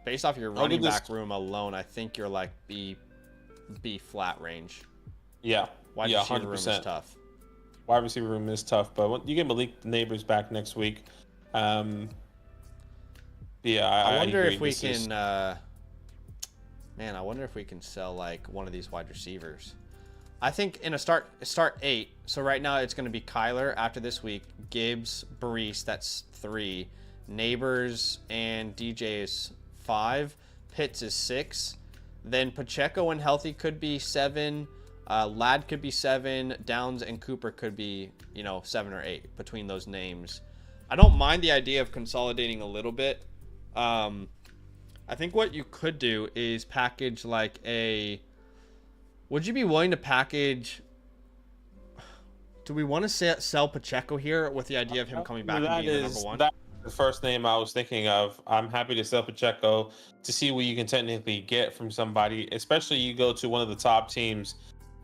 Based off your running back room alone, I think you're like B flat range. Yeah. Wide receiver room is tough. Wide receiver room is tough, but you get Malik Neighbors back next week. I wonder if we can. Man, I wonder if we can sell like one of these wide receivers. I think in a start 8. So right now it's going to be Kyler after this week, Gibbs, Brees, that's 3, Neighbors and DJ is 5, Pitts is 6, then Pacheco when healthy could be 7, Ladd could be 7, Downs and Cooper could be 7 or 8 between those names. I don't mind the idea of consolidating a little bit. I think what you could do is package like a. Would you be willing to package? Do we want to sell Pacheco here with the idea of him coming back and being the number 1? That's the first name I was thinking of. I'm happy to sell Pacheco to see what you can technically get from somebody, especially you go to one of the top teams.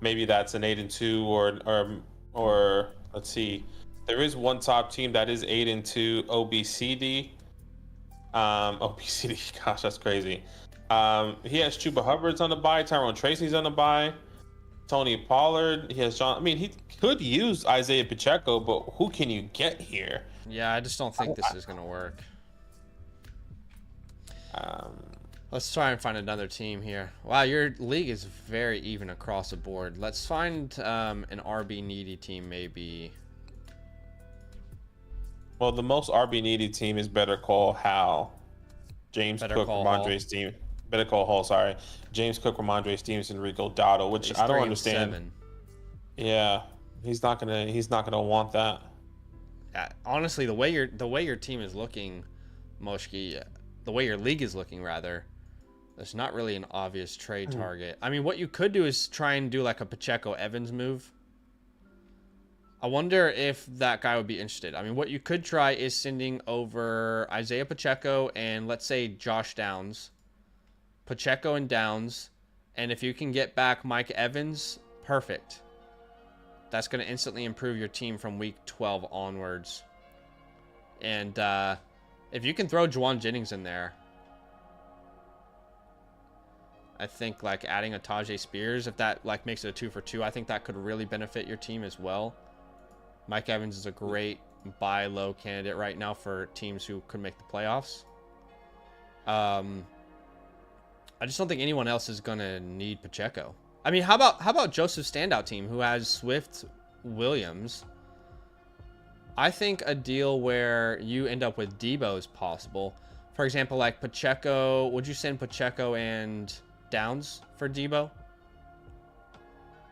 Maybe that's an 8-2 or let's see. There is one top team that is 8-2 OBCD. OBCD, gosh, that's crazy. He has Chuba Hubbard's on the bye, Tyrone Tracy's on the bye, Tony Pollard. He has John. I mean, he could use Isaiah Pacheco, but who can you get here? Yeah, I just don't think this is gonna work. Let's try and find another team here. Wow, your league is very even across the board. Let's find an RB needy team maybe. Well, the most RB needy team is Better Call Hal. James Better Cook, call Hall. Ramondre Steam. Better Call Hall, sorry. James Cook, Ramondre Stevenson, Rico Dotto, which He's I don't 3 and understand. 7. Yeah, he's not gonna want that. Honestly, the way your team is looking, Moshki, the way your league is looking rather, there's not really an obvious trade target. I mean, what you could do is try and do like a Pacheco Evans move. I wonder if that guy would be interested. I mean, what you could try is sending over Isaiah Pacheco and let's say Josh Downs, Pacheco and Downs, and if you can get back Mike Evans, perfect. That's going to instantly improve your team from week 12 onwards. And if you can throw Juwan Jennings in there, I think like adding a Tajay Spears, if that like makes it a 2 for 2, I think that could really benefit your team as well. Mike Evans is a great buy low candidate right now for teams who could make the playoffs. I just don't think anyone else is going to need Pacheco. I mean, how about Joseph's standout team who has Swift, Williams? I think a deal where you end up with Debo is possible. For example, like Pacheco, would you send Pacheco and Downs for Debo?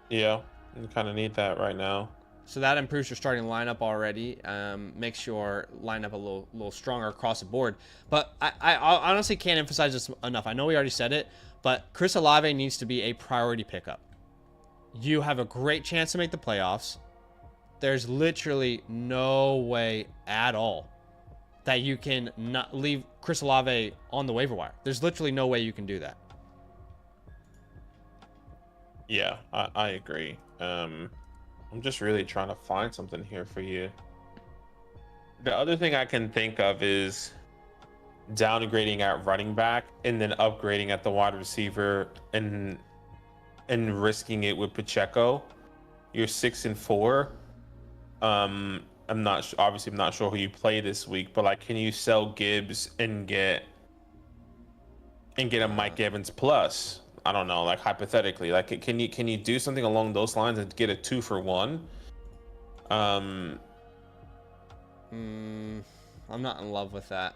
Yeah, you kind of need that right now. So that improves your starting lineup already. Makes your lineup a little stronger across the board. But I honestly can't emphasize this enough. I know we already said it, but Chris Olave needs to be a priority pickup. You have a great chance to make the playoffs. There's literally no way at all that you can not leave Chris Olave on the waiver wire. There's literally no way you can do that. Yeah, I agree. I'm just really trying to find something here for you. The other thing I can think of is downgrading at running back and then upgrading at the wide receiver and risking it with Pacheco. You're 6-4. I'm not obviously I'm not sure who you play this week, but like, can you sell Gibbs and get a Mike Evans plus? I don't know, like hypothetically, like can you do something along those lines and get a 2 for 1? I'm not in love with that.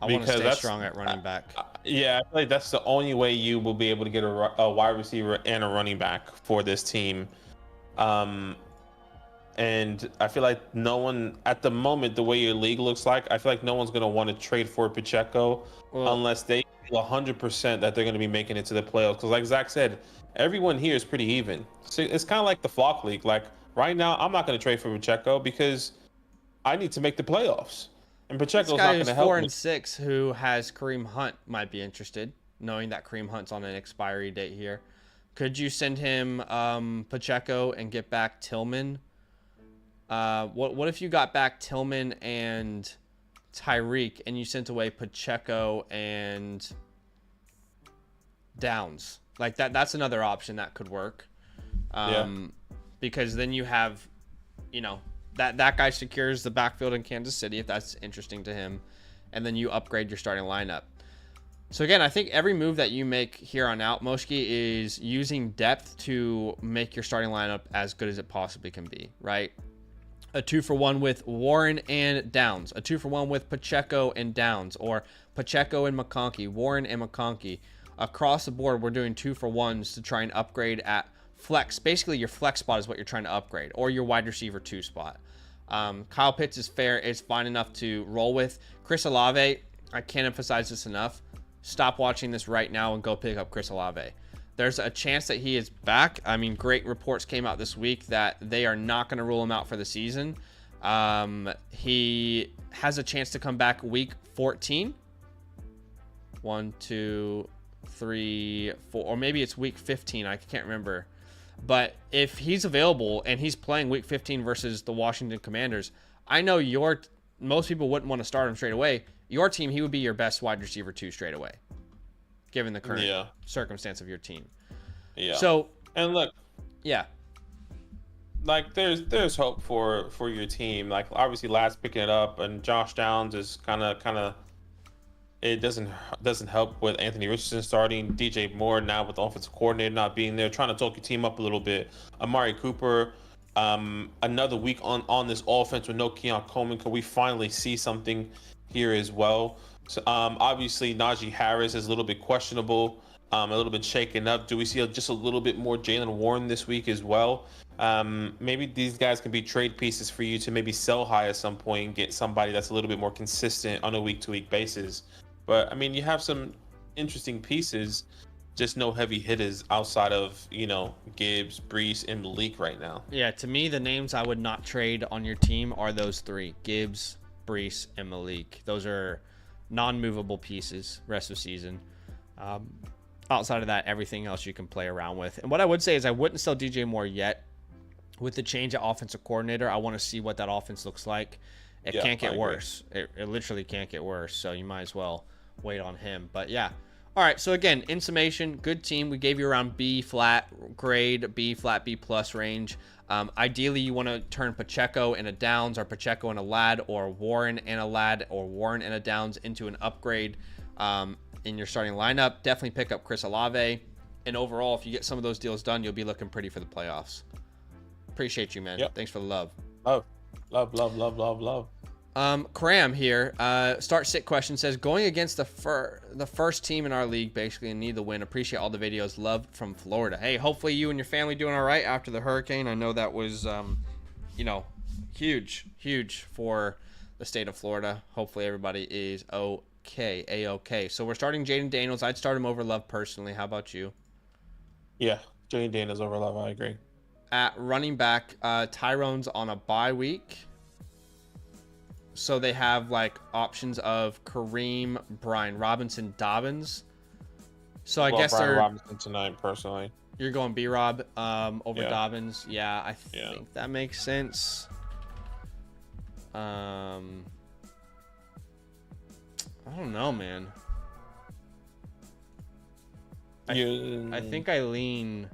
I want to stay strong at running back. Yeah, I feel like that's the only way you will be able to get a wide receiver and a running back for this team. And I feel like no one at the moment, the way your league looks like, I feel like no one's going to want to trade for Pacheco unless they feel 100% that they're going to be making it to the playoffs. Because like Zach said, everyone here is pretty even. So it's kind of like the flock league. Like right now, I'm not going to trade for Pacheco because I need to make the playoffs. And Pacheco's not going to help me. This guy who's 4-6 who has Kareem Hunt might be interested, knowing that Kareem Hunt's on an expiry date here. Could you send him Pacheco and get back Tillman? What if you got back Tillman and Tyreek and you sent away Pacheco and Downs? Like that's another option that could work. Because then you have, that guy secures the backfield in Kansas City if that's interesting to him, and then you upgrade your starting lineup. So again, I think every move that you make here on out, Moshki, is using depth to make your starting lineup as good as it possibly can be, right? A 2 for 1 with Warren and Downs, a 2 for 1 with Pacheco and Downs, or Pacheco and McConkey, Warren and McConkey. Across the board, we're doing 2 for 1s to try and upgrade at flex. Basically, your flex spot is what you're trying to upgrade, or your wide receiver 2 spot. Kyle Pitts is fair. It's fine enough to roll with. Chris Olave, I can't emphasize this enough. Stop watching this right now and go pick up Chris Olave. There's a chance that he is back. I mean, great reports came out this week that they are not going to rule him out for the season. He has a chance to come back week 14. 1, 2, 3, 4, or maybe it's week 15. I can't remember. But if he's available and he's playing week 15 versus the Washington Commanders, I know most people wouldn't want to start him straight away. Your team, he would be your best wide receiver 2 straight away, given the current circumstance of your team. Yeah. So, and look, yeah, like there's hope for your team. Like obviously, last picking it up, and Josh Downs is kind of. It doesn't help with Anthony Richardson starting, DJ Moore now with the offensive coordinator not being there, trying to talk your team up a little bit. Amari Cooper, another week on this offense with no Keon Coleman. Could we finally see something here as well? So, obviously Najee Harris is a little bit questionable, a little bit shaken up. Do we see just a little bit more Jalen Warren this week as well? Maybe these guys can be trade pieces for you to maybe sell high at some point and get somebody that's a little bit more consistent on a week-to-week basis. But I mean, you have some interesting pieces, just no heavy hitters outside of, Gibbs, Brees, and Malik right now. Yeah, to me, the names I would not trade on your team are those three: Gibbs, Brees, and Malik. Those are non-movable pieces rest of the season. Outside of that, everything else you can play around with. And what I would say is I wouldn't sell DJ Moore yet. With the change of offensive coordinator, I want to see what that offense looks like. It can't get worse. It literally can't get worse. So you might as well wait on him. But yeah. All right. So again, in summation, good team. We gave you around B flat grade, B flat, B plus range. Ideally, you want to turn Pacheco and a Downs, or Pacheco and a Lad, or Warren and a Lad, or Warren and a Downs into an upgrade in your starting lineup. Definitely pick up Chris Olave. And overall, if you get some of those deals done, you'll be looking pretty for the playoffs. Appreciate you, man. Yep. Thanks for the love. Love. Cram here, start sit question says, going against the first team in our league, basically, and need the win. Appreciate all the videos. Love from Florida. Hey, hopefully you and your family doing all right after the hurricane. I know that was, huge for the state of Florida. Hopefully everybody is okay, A-okay. So we're starting Jaden Daniels. I'd start him over Love personally. How about you? Yeah, Jaden Daniels over Love. I agree. At running back, Tyrone's on a bye week. So they have options of Kareem, Brian Robinson, Dobbins. So I guess Brian Robinson tonight, personally. You're going B-Rob over Dobbins. Yeah, I think that makes sense. I don't know, man. I think I lean.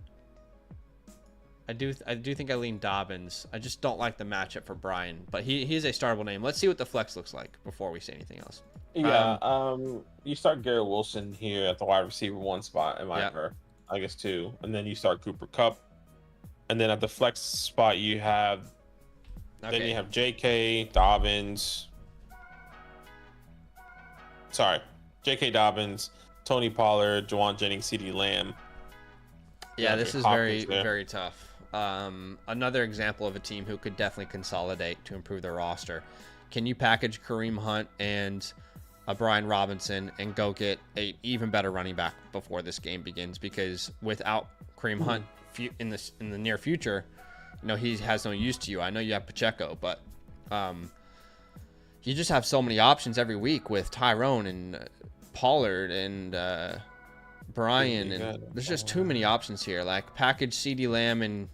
I do think I lean Dobbins. I just don't like the matchup for Brian, but he is a startable name. Let's see what the flex looks like before we say anything else. Yeah, you start Garrett Wilson here at the wide receiver 1 spot, in my I guess 2, and then you start Cooper Kupp, and then at the flex spot you have, then you have J.K. Dobbins. J.K. Dobbins, Tony Pollard, Juwan Jennings, CeeDee Lamb. Yeah, this is very, very tough. Another example of a team who could definitely consolidate to improve their roster. Can you package Kareem Hunt and Brian Robinson and go get an even better running back before this game begins? Because without Kareem Hunt in the near future, he has no use to you. I know you have Pacheco, but you just have so many options every week with Tyrone and Pollard and Brian, and there's just too many options here. Package CeeDee Lamb and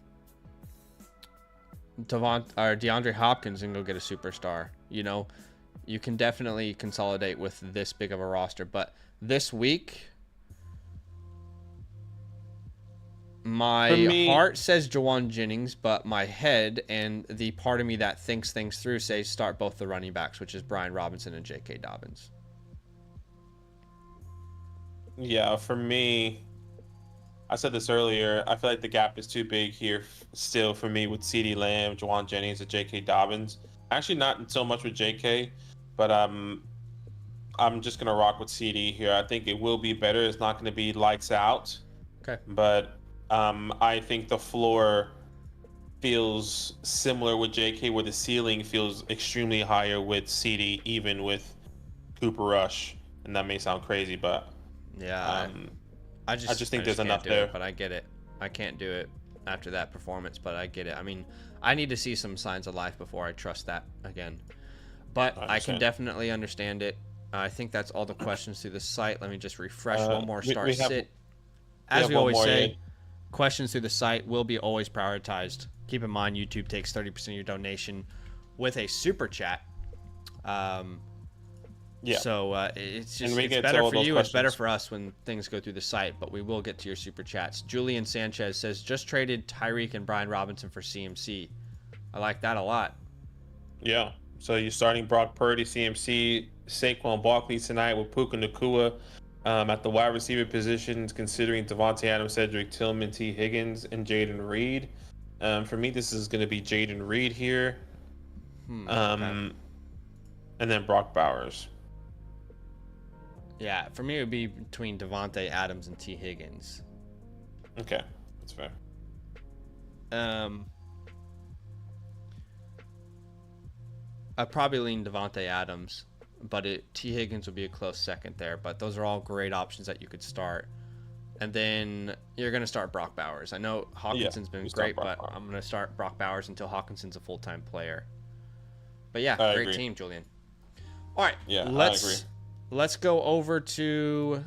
DeAndre Hopkins and go get a superstar. You can definitely consolidate with this big of a roster. But this week, my heart says Juwan Jennings, but my head and the part of me that thinks things through say start both the running backs, which is Brian Robinson and J.K. Dobbins. Yeah, for me, I said this earlier, I feel like the gap is too big here still for me with CeeDee Lamb, Juwan Jennings, and J.K. Dobbins. Actually, not so much with J.K., but I'm just going to rock with CD here. I think it will be better. It's not going to be lights out. Okay. But I think the floor feels similar with J.K., where the ceiling feels extremely higher with CD, even with Cooper Rush. And that may sound crazy, but... Yeah, I just think there's enough there. But I get it. I can't do it after that performance, but I get it. I mean, I need to see some signs of life before I trust that again. But I can definitely understand it. I think that's all the questions through the site. Let me just refresh one more sit. As we always say, questions through the site will be always prioritized. Keep in mind, YouTube takes 30% of your donation with a super chat. Yeah. So it's better for you. It's better for us when things go through the site, but we will get to your super chats. Julian Sanchez says, just traded Tyreek and Brian Robinson for CMC. I like that a lot. Yeah. So you're starting Brock Purdy, CMC, Saquon Barkley tonight with Puka Nacua at the wide receiver positions, considering Devontae Adams, Cedric Tillman, T. Higgins, and Jaden Reed. For me, this is going to be Jaden Reed here. Okay. And then Brock Bowers. Yeah, for me it would be between Devontae Adams and T. Higgins. Okay, that's fair. I'd probably lean Devontae Adams, but T. Higgins would be a close second there. But those are all great options that you could start. And then you're going to start Brock Bowers. I know Hawkinson's been great, but I'm going to start Brock Bowers until Hawkinson's a full-time player. But yeah, great team, Julian. All right, yeah, let's go over to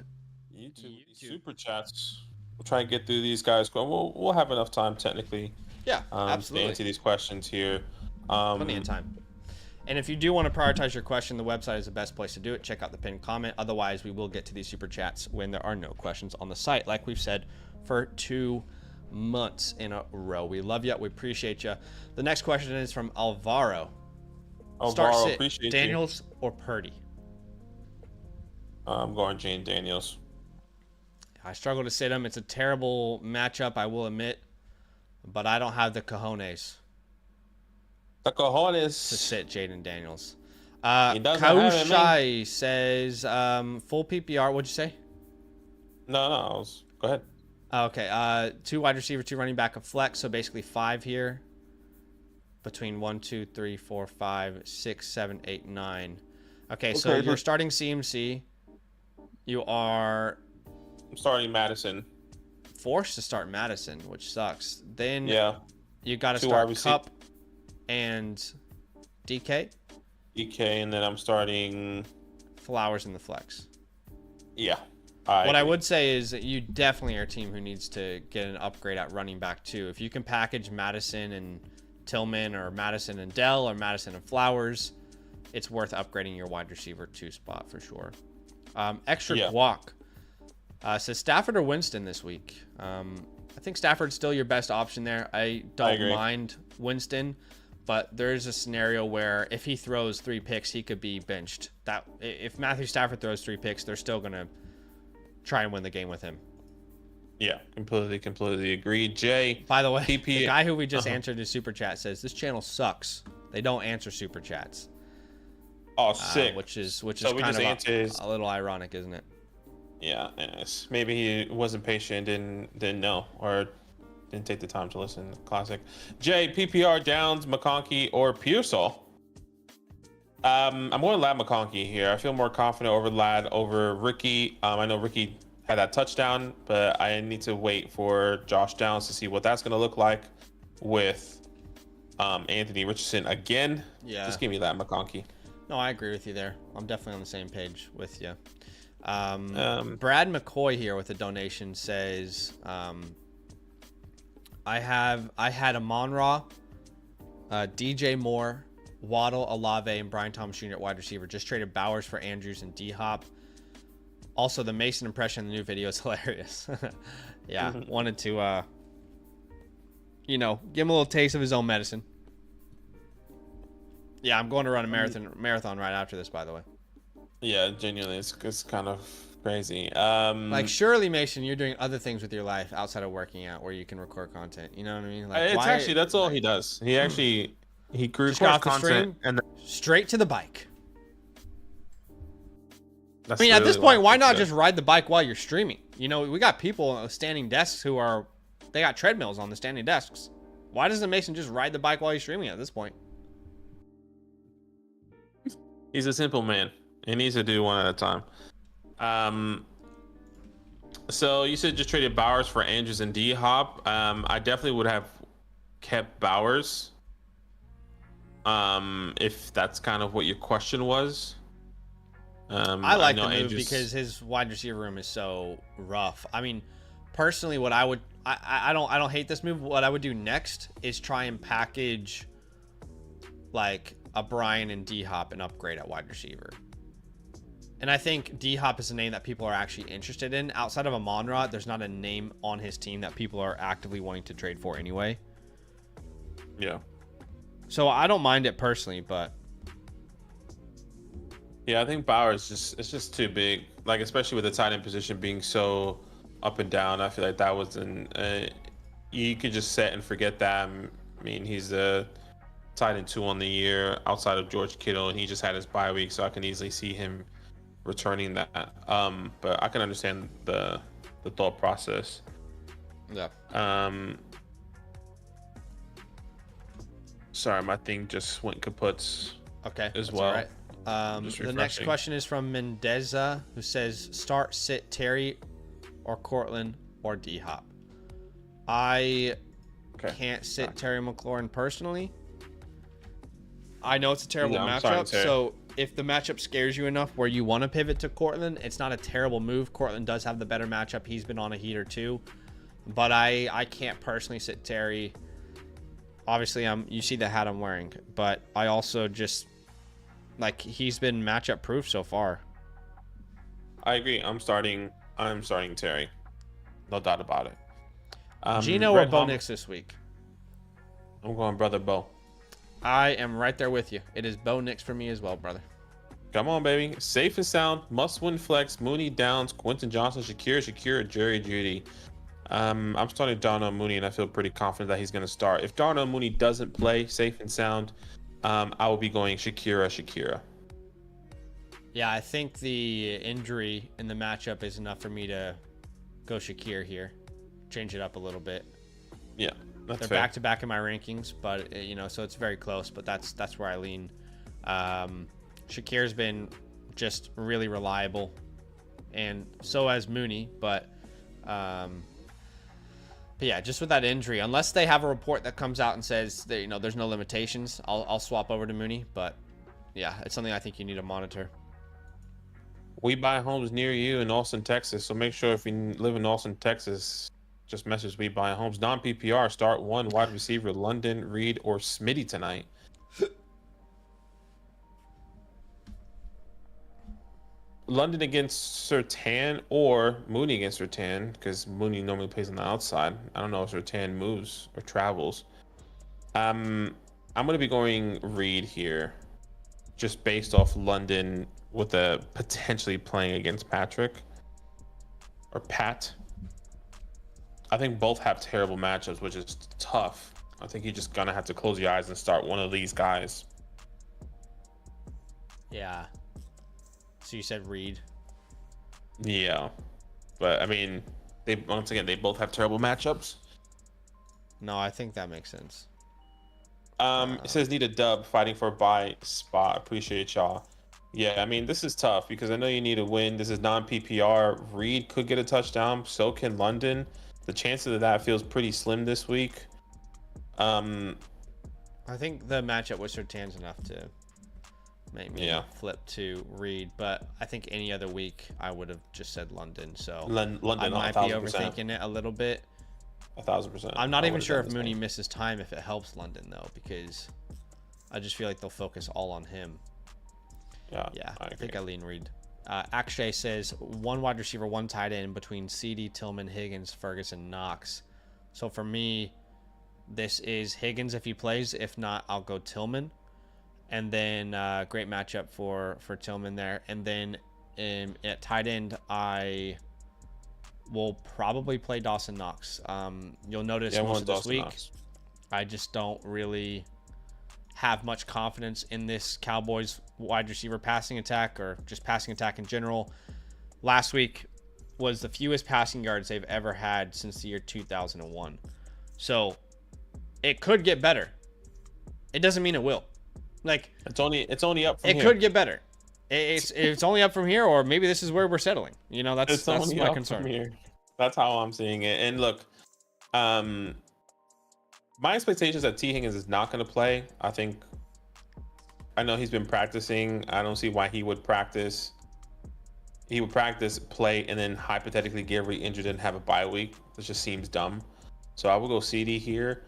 YouTube super chats. We'll try and get through these guys. We'll have enough time technically. Yeah, absolutely. To answer these questions here. Plenty of time. And if you do want to prioritize your question, the website is the best place to do it. Check out the pinned comment. Otherwise, we will get to these super chats when there are no questions on the site, like we've said for 2 months in a row. We love you. We appreciate you. The next question is from Alvaro. Start sit, Daniels or Purdy? I'm going Jane Daniels. I struggle to sit him. It's a terrible matchup, I will admit, but I don't have the cojones. The cojones to sit Jaden Daniels. Kaushai says full PPR. What'd you say? No. Go ahead. Okay. 2 wide receiver, 2 running back, a flex. So basically 5 here. Between 1, 2, 3, 4, 5, 6, 7, 8, 9. Okay, so you're starting CMC. You are. I'm starting Madison. Forced to start Madison, which sucks. Then you got to start Cup and DK, and then I'm starting Flowers in the flex. Yeah. I would say is that you definitely are a team who needs to get an upgrade at running back too. If you can package Madison and Tillman or Madison and Dell or Madison and Flowers, it's worth upgrading your wide receiver 2 spot for sure. Extra guac says Stafford or Winston this week. I think Stafford's still your best option there. I don't mind Winston, but there is a scenario where if he throws 3 picks, he could be benched. That if Matthew Stafford throws 3 picks, they're still gonna try and win the game with him. Yeah, completely agree. Jay, by the way, the guy who we just answered his super chat says this channel sucks. They don't answer super chats. Oh, sick. Which is kind of a little ironic, isn't it? Yeah, yes. Maybe he wasn't patient, didn't know, or didn't take the time to listen. Classic. Jay, PPR Downs, McConkey, or Pearsall? I'm going Lad McConkey here. I feel more confident over Lad over Ricky. I know Ricky had that touchdown, but I need to wait for Josh Downs to see what that's going to look like with Anthony Richardson again. Yeah. Just give me that McConkey. No, I agree with you there. I'm definitely on the same page with you. Brad McCoy here with a donation says, I had Amon-Ra, DJ Moore, Waddle, Olave, and Brian Thomas Jr. at wide receiver. Just traded Bowers for Andrews and D-Hop. Also, the Mason impression in the new video is hilarious. Yeah, wanted to, give him a little taste of his own medicine. Yeah, I'm going to run a marathon right after this, by the way. Yeah, genuinely, it's kind of crazy. Surely, Mason, you're doing other things with your life outside of working out where you can record content. You know what I mean? That's all he does. He records content and straight to the bike. At this point, why not just ride the bike while you're streaming? We got people standing desks they got treadmills on the standing desks. Why doesn't Mason just ride the bike while he's streaming at this point? He's a simple man. He needs to do one at a time. So you said just traded Bowers for Andrews and D-Hop. I definitely would have kept Bowers. If that's kind of what your question was. I like the move because his wide receiver room is so rough. I mean, personally, what I don't hate this move. What I would do next is try and package like a Brian and D-Hop and upgrade at wide receiver. And I think D-Hop is a name that people are actually interested in. Outside of Amon-Ra, there's not a name on his team that people are actively wanting to trade for anyway. Yeah. So I don't mind it personally, but yeah, I think Bowers it's just too big. Like especially with the tight end position being so up and down, I feel like that was you could just set and forget that. I mean, he's a tight end 2 on the year outside of George Kittle, and he just had his bye week, so I can easily see him returning that. But I can understand the thought process. Yeah. Sorry, my thing just went kaputs. Okay. As well. All right. The next question is from Mendeza, who says, start, sit Terry or Cortland or D-Hop. I can't sit Terry McLaurin personally. I know it's a terrible matchup, so if the matchup scares you enough where you want to pivot to Cortland, it's not a terrible move. Cortland does have the better matchup. He's been on a heater too. But I can't personally sit Terry. Obviously, you see the hat I'm wearing, but I also just, like, he's been matchup proof so far. I agree. I'm starting Terry. No doubt about it. Gino or Bo Nix this week? I'm going brother Bo. I am right there with you. It is Bo Nix for me as well, brother. Come on, baby. Safe and sound. Must win flex. Mooney, Downs, Quentin Johnson, Shakira, Jerry Jeudy. I'm starting Darnell Mooney, and I feel pretty confident that he's going to start. If Darnell Mooney doesn't play safe and sound, I will be going Shakira. Yeah, I think the injury in the matchup is enough for me to go Shakir here. Change it up a little bit. Yeah, that's They're fair. back to back in my rankings, but so it's very close. But that's where I lean. Shakir's been just really reliable, and so has Mooney. But yeah, just with that injury, unless they have a report that comes out and says that there's no limitations, I'll swap over to Mooney. But yeah, it's something I think you need to monitor. We buy homes near you in Austin, Texas. So make sure if you live in Austin, Texas, just message We Buy Homes. Non-PPR, start one wide receiver, London, Reed, or Smitty tonight. London against Surtain or Mooney against Surtain, because Mooney normally plays on the outside. I don't know if Surtain moves or travels. I'm going to be going Reed here, just based off London with a potentially playing against Patrick or Pat. I think both have terrible matchups, which is tough. I think you're just going to have to close your eyes and start one of these guys. Yeah. So you said Reed. Yeah. But, I mean, they both have terrible matchups. No, I think that makes sense. It says need a dub, fighting for a bye spot. Appreciate y'all. Yeah, I mean, this is tough because I know you need a win. This is non-PPR. Reed could get a touchdown. So can London. The chances of that feels pretty slim this week. I think the matchup with Surtain's enough to make me flip to Reed, but I think any other week I would have just said London. So London, I might be overthinking it a little bit. 1,000%. I'm not even sure if Mooney misses time if it helps London though, because I just feel like they'll focus all on him. Yeah, I think I lean Reed. Akshay says one wide receiver, one tight end between CD, Tillman, Higgins, Ferguson, Knox. So for me, this is Higgins if he plays. If not, I'll go Tillman. And then great matchup for Tillman there. And then at tight end, I will probably play Dawson Knox. You'll notice most of this week, I just don't really have much confidence in this Cowboys wide receiver passing attack or just passing attack in general. Last week was the fewest passing yards they've ever had since the year 2001. So it could get better. It doesn't mean it will. Like it's only up from here. It could get better. It's only up from here, or maybe this is where we're settling. That's my concern. From here. That's how I'm seeing it. And look, my expectations that T. Higgins is not going to play. I know he's been practicing. I don't see why he would practice. He would practice, play, and then hypothetically get re-injured and have a bye week. This just seems dumb. So I will go CD here.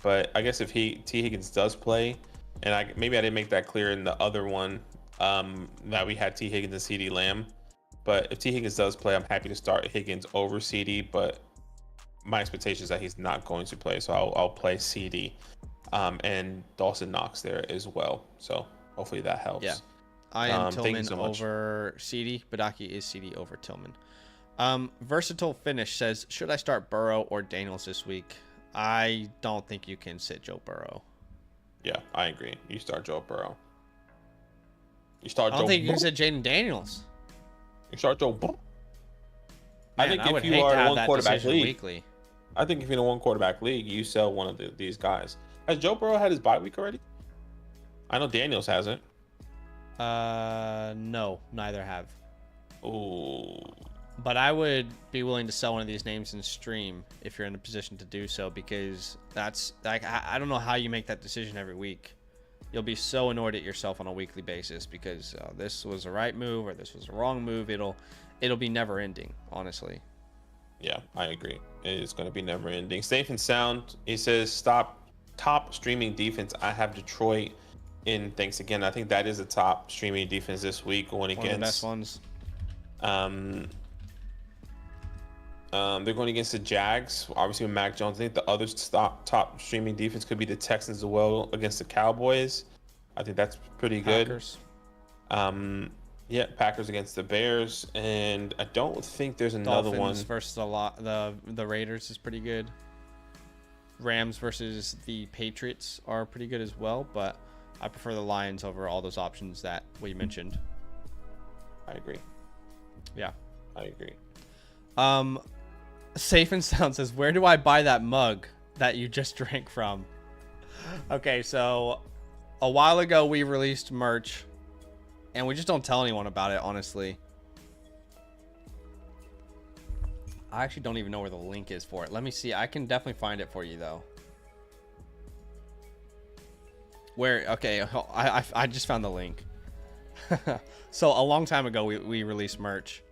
But I guess if T. Higgins does play, and maybe I didn't make that clear in the other one that we had T. Higgins and CD Lamb. But if T. Higgins does play, I'm happy to start Higgins over CD. But my expectation is that he's not going to play, so I'll play CD and Dawson Knox there as well. So hopefully that helps. Yeah, I am Tillman over CD. Badaki is CD over Tillman. Versatile Finish says, should I start Burrow or Daniels this week? I don't think you can sit Joe Burrow. Yeah, I agree. You start Joe Burrow. You start I don't Joe think you can Burrow. sit Jaden Daniels. You start Joe Burrow. Man, I think I would if you hate are to in have one that quarterback decision league, weekly. I think if you're in a one quarterback league, you sell one of these guys. Has Joe Burrow had his bye week already? I know Daniels hasn't. No, neither have. Ooh. But I would be willing to sell one of these names in stream if you're in a position to do so, because that's like I don't know how you make that decision every week. You'll be so annoyed at yourself on a weekly basis because this was the right move or this was the wrong move. It'll be never ending, honestly. Yeah, I agree. It's going to be never ending. Safe and sound. He says, stop top streaming defense. I have Detroit in. Thanks again. I think that is a top streaming defense this week going against. One of the best ones. They're going against the Jags, obviously with Mac Jones. I think the other top streaming defense could be the Texans as well against the Cowboys. I think that's pretty good. Packers. Yeah, Packers against the Bears, and I don't think there's another Dolphins one versus the Raiders is pretty good. Rams versus the Patriots are pretty good as well, but I prefer the Lions over all those options that we mentioned. I agree. Yeah, I agree. Safe and Sound says, where do I buy that mug that you just drank from? Okay, so a while ago we released merch, and we just don't tell anyone about it, honestly. I actually don't even know where the link is for it. Let me see. I can definitely find it for you, though. Okay, I just found the link. So a long time ago, we released merch.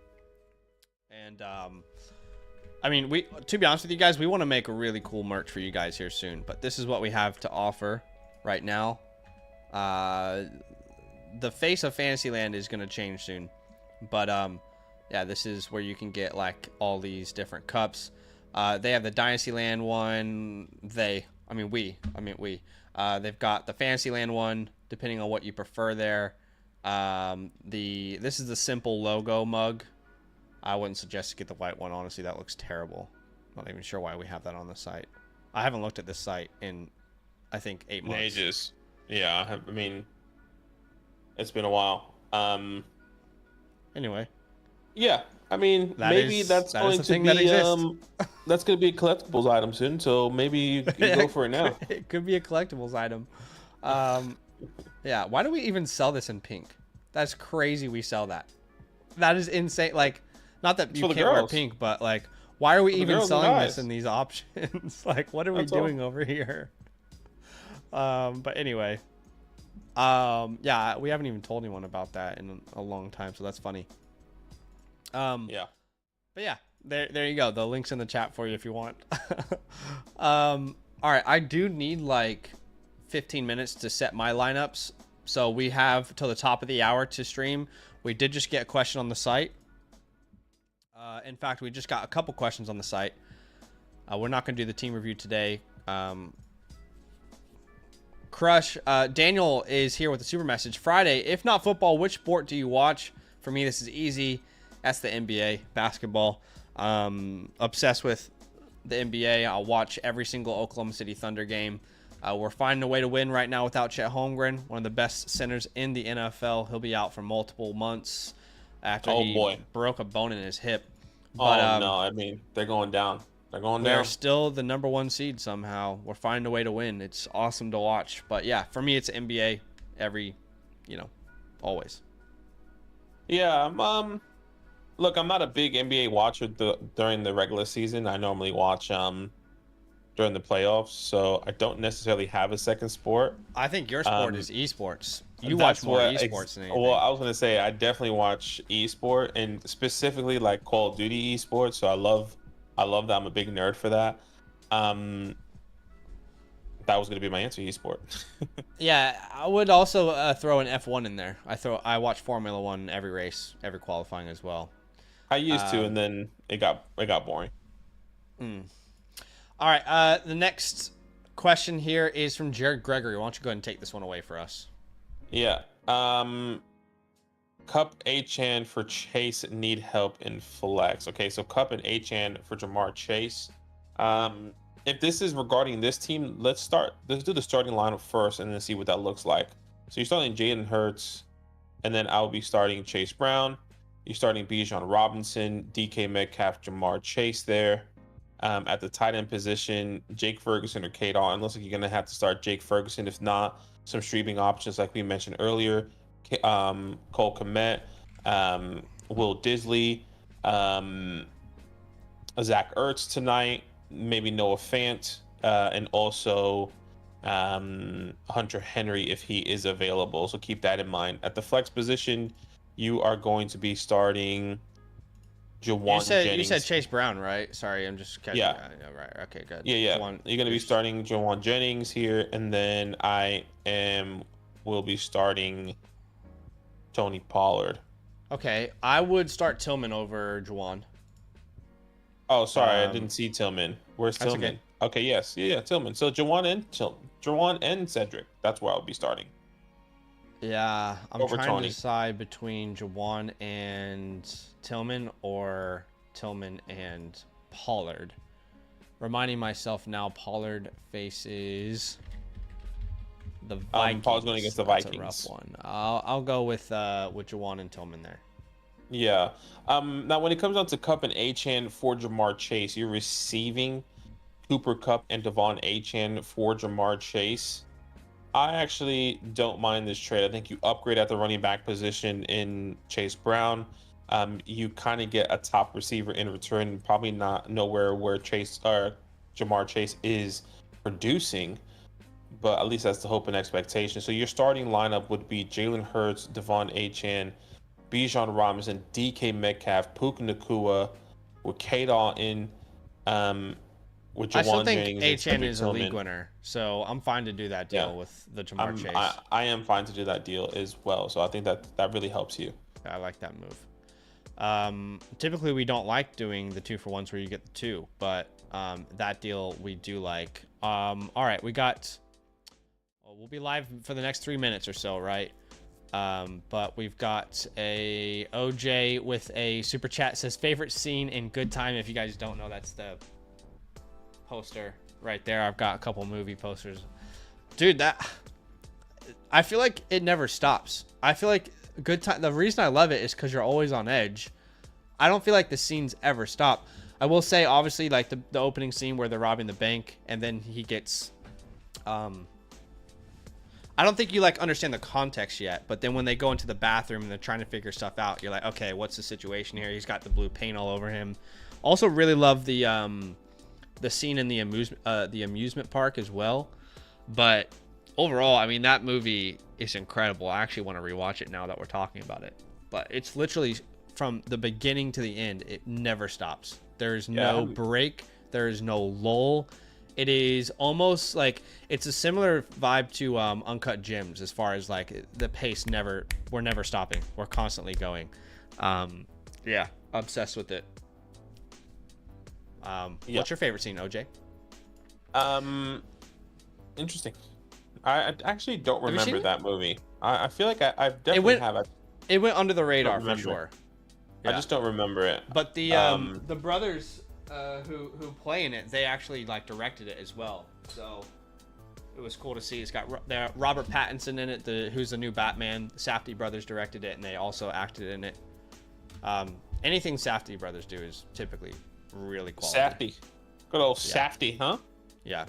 And, I mean, to be honest with you guys, we want to make a really cool merch for you guys here soon. But this is what we have to offer right now. The face of Fantasyland is going to change soon. But, yeah, this is where you can get, like, all these different cups. They have the Dynastyland one. We. They've got the Fantasyland one, depending on what you prefer there. This is the simple logo mug. I wouldn't suggest to get the white one. Honestly, that looks terrible. I'm not even sure why we have that on the site. I haven't looked at this site in, I think, 8 months. Ages. Yeah, I mean, it's been a while. Anyway. Yeah, I mean, that's going to be a collectibles item soon. So maybe you go for it now. It could be a collectibles item. Yeah. Why do we even sell this in pink? That's crazy. We sell that. That is insane. Like, not that you can't wear pink, but like, why are we even selling this in these options? Like, what are we doing over here? But anyway, yeah, we haven't even told anyone about that in a long time, so that's funny. Yeah. But yeah, there you go. The link's in the chat for you if you want. All right, I do need like 15 minutes to set my lineups. So we have till the top of the hour to stream. We did just get a question on the site. In fact, we just got a couple questions on the site. We're not going to do the team review today. Crush, Daniel is here with a super message. Friday, if not football, which sport do you watch? For me, this is easy. That's the NBA, basketball. Obsessed with the NBA. I'll watch every single Oklahoma City Thunder game. We're finding a way to win right now without Chet Holmgren, one of the best centers in the NFL. He'll be out for multiple months after he broke a bone in his hip. But, no, I mean, they're going down. They're going down. They're still the number one seed somehow. We're finding a way to win. It's awesome to watch. But yeah, for me, it's NBA always. Yeah, look, I'm not a big NBA watcher during the regular season. I normally watch during the playoffs, so I don't necessarily have a second sport. I think your sport is esports. You watch more esports than anything. Well, I was gonna say I definitely watch esport, and specifically like Call of Duty esports. So I love that. I'm a big nerd for that. That was gonna be my answer, esport. Yeah, I would also throw an F1 in there. I watch Formula One every race, every qualifying as well. I used to, and then it got boring. All right, the next question here is from Jared Gregory. Why don't you go ahead and take this one away for us? Yeah. Cup Achan for Chase need help in flex. Okay, so Cup and Achan for Jamar Chase. if this is regarding this team, let's do the starting lineup first and then see what that looks like. So you're starting Jalen Hurts, and then I'll be starting Chase Brown. You're starting Bijan Robinson, DK Metcalf, Jamar Chase there. At the tight end position, Jake Ferguson or Kate Allen. Looks like you're gonna have to start Jake Ferguson. If not, some streaming options like we mentioned earlier. Cole Kmet, Will Disley, Zach Ertz tonight, maybe Noah Fant, and also Hunter Henry if he is available. So keep that in mind. At the flex position, you are going to be starting Jawan Jennings. You said Chase Brown, right? Sorry, I'm just catching. Yeah. Right. Okay, good. Yeah. You're going to be starting Jawan Jennings here, and then will be starting Tony Pollard. Okay, I would start Tillman over Jawan. Oh, sorry, I didn't see Tillman. Where's Tillman? Okay, yes, yeah, Tillman. So Jawan and Cedric. That's where I'll be starting. Yeah, I'm over trying Tony. to decide between Jawan and Tillman or Tillman and Pollard. Reminding myself now, Pollard faces the Vikings. Pollard's going against the Vikings. That's a rough one. I'll go with Jawan and Tillman there. Yeah. Now, when it comes down to Kupp and Achane for Jamar Chase, you're receiving Cooper Kupp and Devon Achane for Jamar Chase. I actually don't mind this trade. I think you upgrade at the running back position in Chase Brown. You kind of get a top receiver in return. Probably not nowhere where Jamar Chase is producing, but at least that's the hope and expectation. So your starting lineup would be Jalen Hurts, Devon Achane, Bijan Robinson, DK Metcalf, Puka Nacua, with K-Daw in, with Jawan I still think Jennings Achane is a league winner, so I'm fine to do that deal with the Jamar Chase. I am fine to do that deal as well, so I think that really helps you. I like that move. Typically, we don't like doing the 2-for-1s where you get the 2, but that deal we do like. All right, we'll be live for the next 3 minutes or so, right? But we've got a OJ with a super chat. Says favorite scene in Good Time. If you guys don't know, that's the poster right there. I've got a couple movie posters, dude. I feel like it never stops. I feel like Good Time, the reason I love it is because you're always on edge. I don't feel like the scenes ever stop. I will say, obviously, like the opening scene where they're robbing the bank and then he gets I don't think you like understand the context yet, but then when they go into the bathroom and they're trying to figure stuff out, you're like, okay, what's the situation here? He's got the blue paint all over him. Also, really love the scene in the amusement park as well. But overall, I mean, that movie is incredible. I actually want to rewatch it now that we're talking about it. But it's literally from the beginning to the end. It never stops. There is no break. There is no lull. It is almost like it's a similar vibe to Uncut Gems as far as like the pace we're never stopping. We're constantly going. Yeah, obsessed with it. What's your favorite scene, OJ? Interesting. I actually don't remember that movie. I feel like I definitely have it. It went under the radar for sure. Yeah. I just don't remember it. But the brothers who play in it, they actually like directed it as well. So it was cool to see. It's got Robert Pattinson in it, who's the new Batman. The Safdie brothers directed it, and they also acted in it. Anything Safdie brothers do is typically really quality. Safdie. Good old Safdie, huh? Yeah.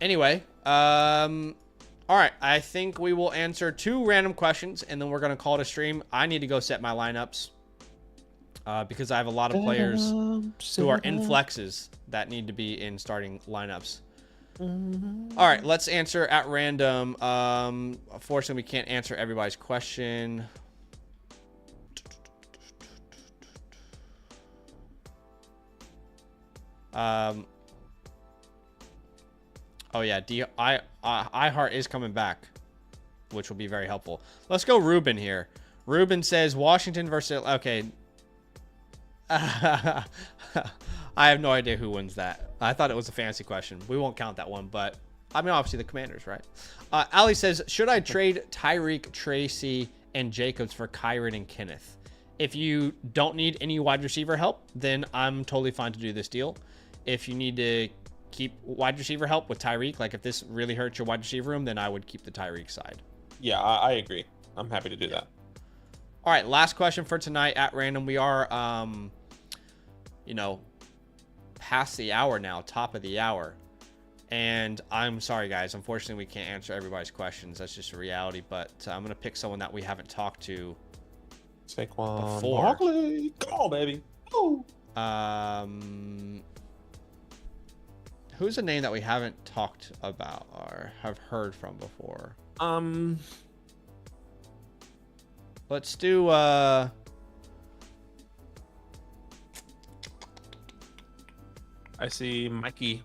Anyway, all right, I think we will answer 2 random questions, and then we're going to call it a stream. I need to go set my lineups because I have a lot of players who are in flexes that need to be in starting lineups. All right, let's answer at random. Unfortunately, we can't answer everybody's question. Oh yeah, iHeart is coming back, which will be very helpful. Let's go Ruben here. Ruben says Washington versus... Okay. I have no idea who wins that. I thought it was a fantasy question. We won't count that one, but I mean, obviously the Commanders, right? Ali says, should I trade Tyreek, Tracy, and Jacobs for Kyron and Kenneth? If you don't need any wide receiver help, then I'm totally fine to do this deal. If you need to keep wide receiver help with Tyreek, like if this really hurts your wide receiver room, then I would keep the Tyreek side. Yeah, I agree. I'm happy to do that. All right, last question for tonight at random. We are, past the hour now, top of the hour. And I'm sorry, guys. Unfortunately, we can't answer everybody's questions. That's just a reality. But I'm going to pick someone that we haven't talked to Saquon before. Barkley. Come on, baby. Ooh. Who's a name that we haven't talked about or have heard from before? Let's do I see Mikey.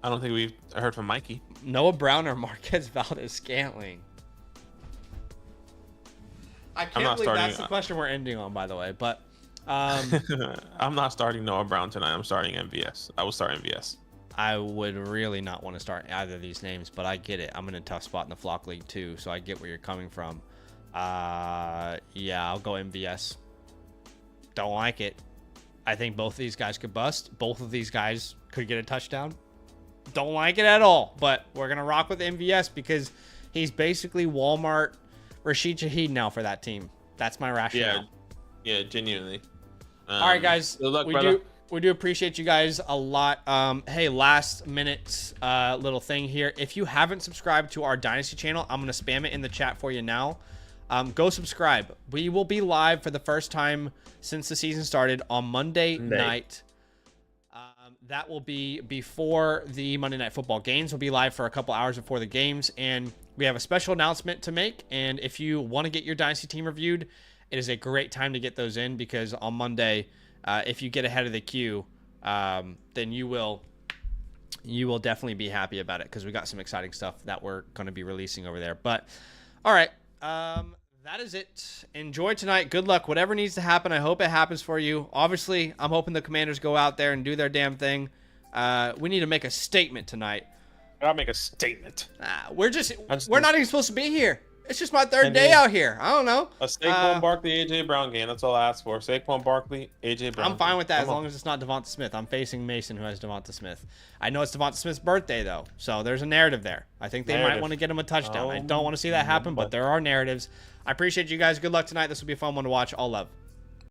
I don't think we've heard from Mikey. Noah Brown or Marquez Valdez-Scantling. I can't believe that's the question we're ending on, by the way. But I'm not starting Noah Brown tonight. I'm starting MVS. I will start MVS. I would really not want to start either of these names, but I get it. I'm in a tough spot in the Flock League too, so I get where you're coming from. Yeah, I'll go MVS. Don't like it. I think both of these guys could bust. Both of these guys could get a touchdown. Don't like it at all, but we're going to rock with MVS because he's basically Walmart Rashid Shaheed now for that team. That's my rationale. Yeah, genuinely. All right, guys. Good luck, brother. We do appreciate you guys a lot. Hey, last minute little thing here. If you haven't subscribed to our Dynasty channel, I'm going to spam it in the chat for you now. Go subscribe. We will be live for the first time since the season started on Monday night. That will be before the Monday Night Football games. We'll be live for a couple hours before the games, and we have a special announcement to make. And if you want to get your Dynasty team reviewed, it is a great time to get those in because on Monday, if you get ahead of the queue, then you will definitely be happy about it because we got some exciting stuff that we're going to be releasing over there. But all right, that is it. Enjoy tonight. Good luck. Whatever needs to happen, I hope it happens for you. Obviously, I'm hoping the Commanders go out there and do their damn thing. We need to make a statement tonight. I'll make a statement. We're not even supposed to be here. It's just my third day out here. I don't know. A Saquon Barkley, AJ Brown game. That's all I asked for. Saquon Barkley, AJ Brown. I'm fine with that as long as it's not Devonta Smith. I'm facing Mason, who has Devonta Smith. I know it's Devonta Smith's birthday, though, so there's a narrative there. I think they might want to get him a touchdown. I don't want to see that happen, but there are narratives. I appreciate you guys. Good luck tonight. This will be a fun one to watch. All love.